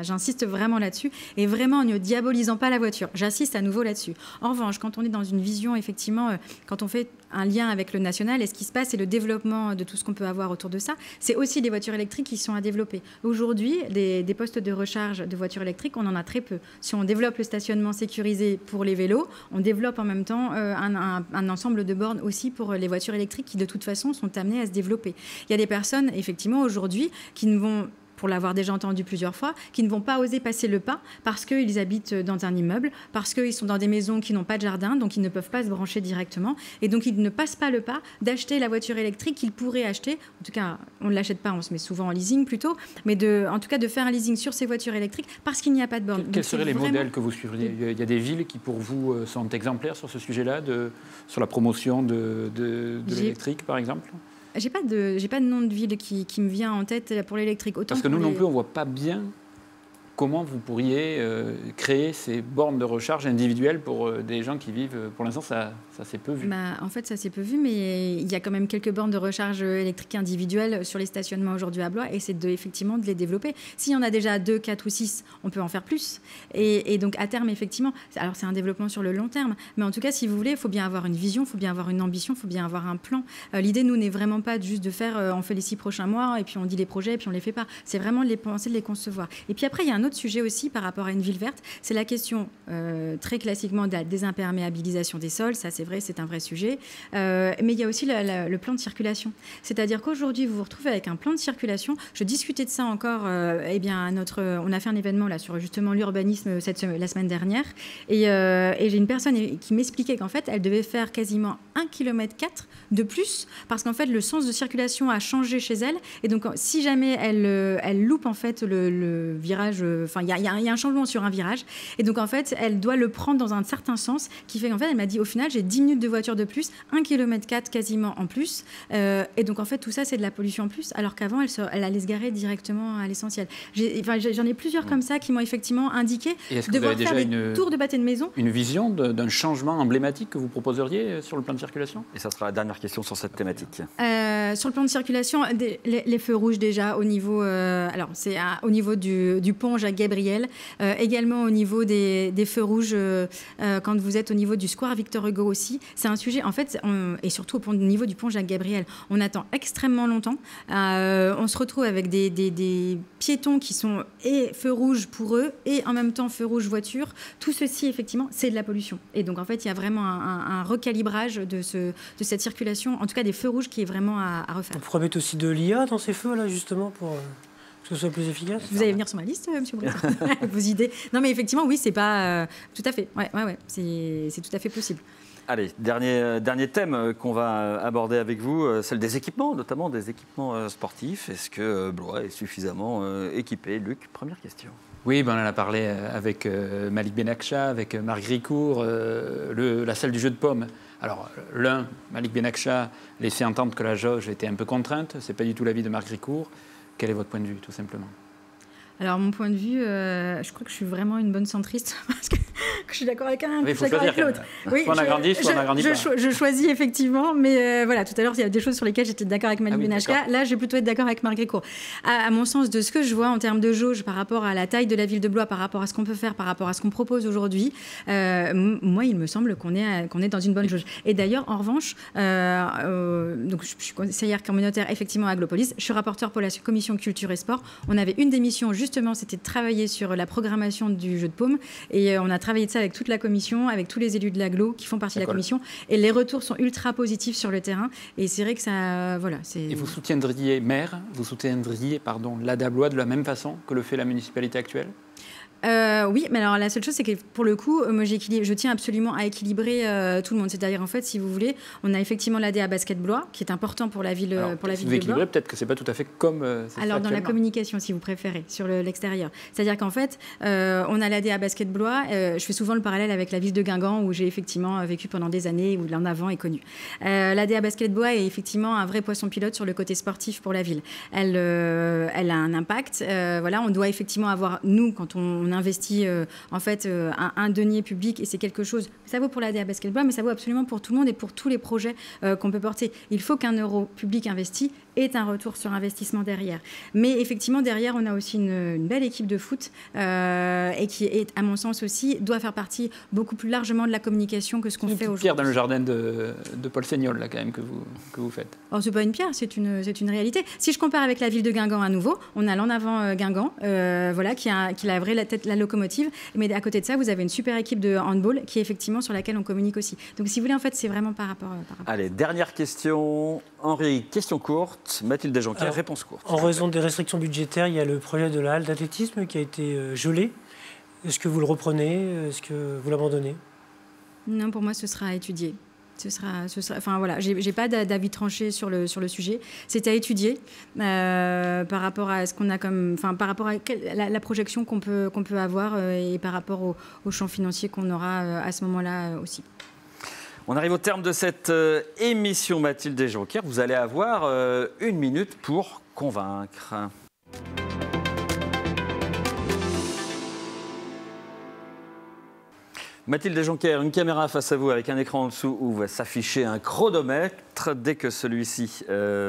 j'insiste vraiment là-dessus, et vraiment en ne diabolisant pas la voiture. J'insiste à nouveau là-dessus. En revanche, quand on est dans une vision, effectivement, quand on fait un lien avec le national, et ce qui se passe, c'est le développement de tout ce qu'on peut avoir autour de ça. C'est aussi des voitures électriques qui sont à développer. Aujourd'hui, des postes de recharge de voitures électriques, on en a très peu. Si on développe le stationnement sécurisé pour les vélos, on développe en même temps un ensemble de bornes aussi pour les voitures électriques qui, de toute façon, sont amenées à se développer. Il y a des personnes, effectivement, aujourd'hui, qui ne vont... pour l'avoir déjà entendu plusieurs fois, qui ne vont pas oser passer le pas parce qu'ils habitent dans un immeuble, parce qu'ils sont dans des maisons qui n'ont pas de jardin, donc ils ne peuvent pas se brancher directement. Et donc, ils ne passent pas le pas d'acheter la voiture électrique qu'ils pourraient acheter. En tout cas, on ne l'achète pas, on se met souvent en leasing plutôt, mais en tout cas de faire un leasing sur ces voitures électriques parce qu'il n'y a pas de borne. Quels seraient les modèles que vous suivriez? Il y a des villes qui, pour vous, sont exemplaires sur ce sujet-là, sur la promotion de l'électrique, par exemple? J'ai pas de nom de ville qui me vient en tête pour l'électrique. Parce que nous non plus, on ne voit pas bien comment vous pourriez créer ces bornes de recharge individuelles pour des gens qui vivent... Pour l'instant, ça s'est peu vu. En fait, ça s'est peu vu, mais il y a quand même quelques bornes de recharge électriques individuelles sur les stationnements aujourd'hui à Blois, et c'est effectivement de les développer. S'il y en a déjà 2, 4 ou 6, on peut en faire plus. Et donc, à terme, effectivement, alors c'est un développement sur le long terme, mais en tout cas, si vous voulez, il faut bien avoir une vision, il faut bien avoir une ambition, il faut bien avoir un plan. L'idée, nous, n'est vraiment pas juste de faire, on fait les 6 prochains mois, et puis on dit les projets, et puis on les fait pas. C'est vraiment de les penser, de les concevoir. Et puis après, il y a un autre sujet aussi par rapport à une ville verte, c'est la question très classiquement de la désimperméabilisation des sols. Ça, c'est vrai, c'est un vrai sujet. Mais il y a aussi le plan de circulation. C'est-à-dire qu'aujourd'hui, vous vous retrouvez avec un plan de circulation. Je discutais de ça encore. On a fait un événement là sur justement l'urbanisme la semaine dernière, et j'ai une personne qui m'expliquait qu'en fait, elle devait faire quasiment 1,4 km de plus parce qu'en fait, le sens de circulation a changé chez elle. Et donc, si jamais elle loupe en fait le virage, il y a un changement sur un virage, et donc en fait elle doit le prendre dans un certain sens, qui fait qu'en fait elle m'a dit au final j'ai 10 minutes de voiture de plus, 1,4 km quasiment en plus, et donc en fait tout ça c'est de la pollution en plus, alors qu'avant elle allait se garer directement à l'essentiel. J'en ai plusieurs comme ça qui m'ont effectivement indiqué devoir faire des tours de pâté de maison. Une vision d'un changement emblématique que vous proposeriez sur le plan de circulation? Et ça sera la dernière question sur cette thématique. Sur le plan de circulation, les feux rouges déjà au niveau, alors c'est au niveau du pont Jacques-Gabriel, également au niveau des feux rouges quand vous êtes au niveau du square Victor Hugo aussi. C'est un sujet, en fait, et surtout au niveau du pont Jacques-Gabriel, on attend extrêmement longtemps. On se retrouve avec des piétons qui sont et feux rouges pour eux et en même temps feux rouges voiture. Tout ceci, effectivement, c'est de la pollution. Et donc, en fait, il y a vraiment un recalibrage de de cette circulation, en tout cas des feux rouges, qui est vraiment à refaire. On pourrait mettre aussi de l'IA dans ces feux, là, justement, pour que ce soit plus efficace. Vous allez venir sur ma liste, monsieur Breton, vos idées. Non, mais effectivement, oui, c'est pas... tout à fait, ouais, c'est tout à fait possible. Allez, dernier thème qu'on va aborder avec vous, celle des équipements, notamment des équipements sportifs. Est-ce que Blois est suffisamment équipé? Luc, première question. Oui, ben on en a parlé avec Malik Benakcha, avec Marc Gricourt, la salle du jeu de paume. Alors, Malik Benakcha laissait entendre que la jauge était un peu contrainte. Ce n'est pas du tout l'avis de Marc Gricourt. Quel est votre point de vue, tout simplement? Alors, mon point de vue, je crois que je suis vraiment une bonne centriste, parce que je suis d'accord avec un, oui, je suis d'accord avec l'autre. Oui, soit on agrandit, soit on n'agrandit pas. Je choisis effectivement, mais voilà, tout à l'heure, il y a des choses sur lesquelles j'étais d'accord avec Malik Benakcha. Là, je vais plutôt être d'accord avec Marc Gricourt. À mon sens, de ce que je vois en termes de jauge par rapport à la taille de la ville de Blois, par rapport à ce qu'on peut faire, par rapport à ce qu'on propose aujourd'hui, moi, il me semble qu'on est dans une bonne jauge. Et d'ailleurs, en revanche, donc je suis conseillère communautaire effectivement à Aglopolis, je suis rapporteure pour la commission culture et sport. On avait une des missions justement, c'était de travailler sur la programmation du jeu de paume, et on a travaillé de ça avec toute la commission, avec tous les élus de l'agglo qui font partie de la commission, et les retours sont ultra positifs sur le terrain, et c'est vrai que ça, voilà. Et vous soutiendriez l'ADA Blois de la même façon que le fait la municipalité actuelle? Oui, mais alors la seule chose, c'est que pour le coup, moi je tiens absolument à équilibrer tout le monde. C'est-à-dire, en fait, si vous voulez, on a effectivement l'ADA Basket Blois, qui est important pour la ville, de Blois. Peut-être que c'est pas tout à fait comme. Alors dans la communication, si vous préférez, sur l'extérieur. C'est-à-dire qu'en fait, on a l'ADA Basket Blois. Je fais souvent le parallèle avec la ville de Guingamp, où j'ai effectivement vécu pendant des années, où l'en avant est connu. L'ADA Basket Blois est effectivement un vrai poisson pilote sur le côté sportif pour la ville. Elle a un impact. Voilà, on doit effectivement avoir, nous, quand on investit en fait un denier public, et c'est quelque chose, ça vaut pour l'ADA Basket Blois, mais ça vaut absolument pour tout le monde et pour tous les projets qu'on peut porter. Il faut qu'un euro public investi ait un retour sur investissement derrière. Mais effectivement, derrière, on a aussi une belle équipe de foot et qui, est, à mon sens aussi, doit faire partie beaucoup plus largement de la communication que ce qu'on fait aujourd'hui. Pierre dans le jardin de Paul Seignol, là, quand même, que vous faites. Alors, c'est pas une pierre, c'est une réalité. Si je compare avec la ville de Guingamp à nouveau, on a l'en avant Guingamp, voilà, qui a la locomotive, mais à côté de ça, vous avez une super équipe de handball qui est effectivement sur laquelle on communique aussi. Donc, si vous voulez, en fait, c'est vraiment par rapport. Allez, dernière question. Henri, question courte. Mathilde Desjonquière, réponse courte. En raison des restrictions budgétaires, il y a le projet de la halle d'athlétisme qui a été gelé. Est-ce que vous le reprenez? Est-ce que vous l'abandonnez? Non, pour moi, ce sera à étudier. Enfin voilà, j'ai pas d'avis tranché sur le sujet. C'est à étudier par rapport à ce qu'on a comme, enfin par rapport à la projection qu'on peut avoir et par rapport au champ financier qu'on aura à ce moment-là aussi. On arrive au terme de cette émission, Mathilde Desjonquière. Vous allez avoir 1 minute pour convaincre. Mathilde Desjonquière, une caméra face à vous avec un écran en dessous où va s'afficher un chronomètre. Dès que celui-ci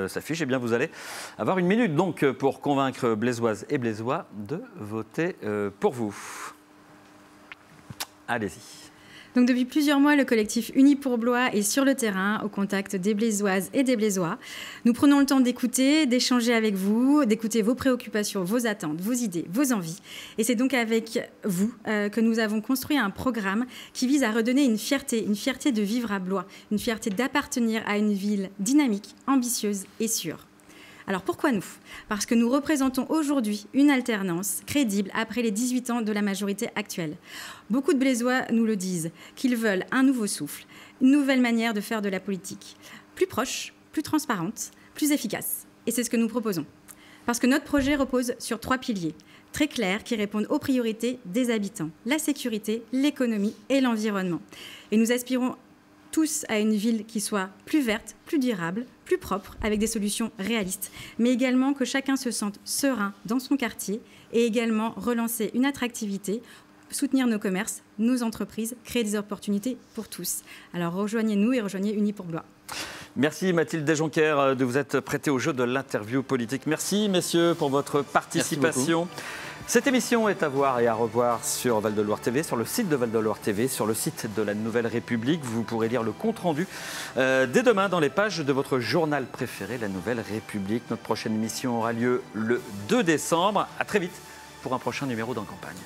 s'affiche, eh bien vous allez avoir 1 minute donc pour convaincre Blaisoises et Blaisois de voter pour vous. Allez-y. Donc depuis plusieurs mois, le collectif Unis pour Blois est sur le terrain, au contact des Blaisoises et des Blaisois. Nous prenons le temps d'écouter, d'échanger avec vous, d'écouter vos préoccupations, vos attentes, vos idées, vos envies. Et c'est donc avec vous que nous avons construit un programme qui vise à redonner une fierté de vivre à Blois, une fierté d'appartenir à une ville dynamique, ambitieuse et sûre. Alors pourquoi nous? Parce que nous représentons aujourd'hui une alternance crédible après les 18 ans de la majorité actuelle. Beaucoup de Blaisois nous le disent, qu'ils veulent un nouveau souffle, une nouvelle manière de faire de la politique, plus proche, plus transparente, plus efficace. Et c'est ce que nous proposons. Parce que notre projet repose sur 3 piliers très clairs qui répondent aux priorités des habitants, la sécurité, l'économie et l'environnement. Et nous aspirons tous à une ville qui soit plus verte, plus durable, plus propre, avec des solutions réalistes, mais également que chacun se sente serein dans son quartier et également relancer une attractivité, soutenir nos commerces, nos entreprises, créer des opportunités pour tous. Alors rejoignez-nous et rejoignez Unis pour Blois. Merci Mathilde Desjonquière de vous être prêtée au jeu de l'interview politique. Merci messieurs pour votre participation. Cette émission est à voir et à revoir sur Val de Loire TV, sur le site de Val de Loire TV, sur le site de la Nouvelle République. Vous pourrez lire le compte-rendu dès demain dans les pages de votre journal préféré, la Nouvelle République. Notre prochaine émission aura lieu le 2 décembre. À très vite pour un prochain numéro d'En Campagne.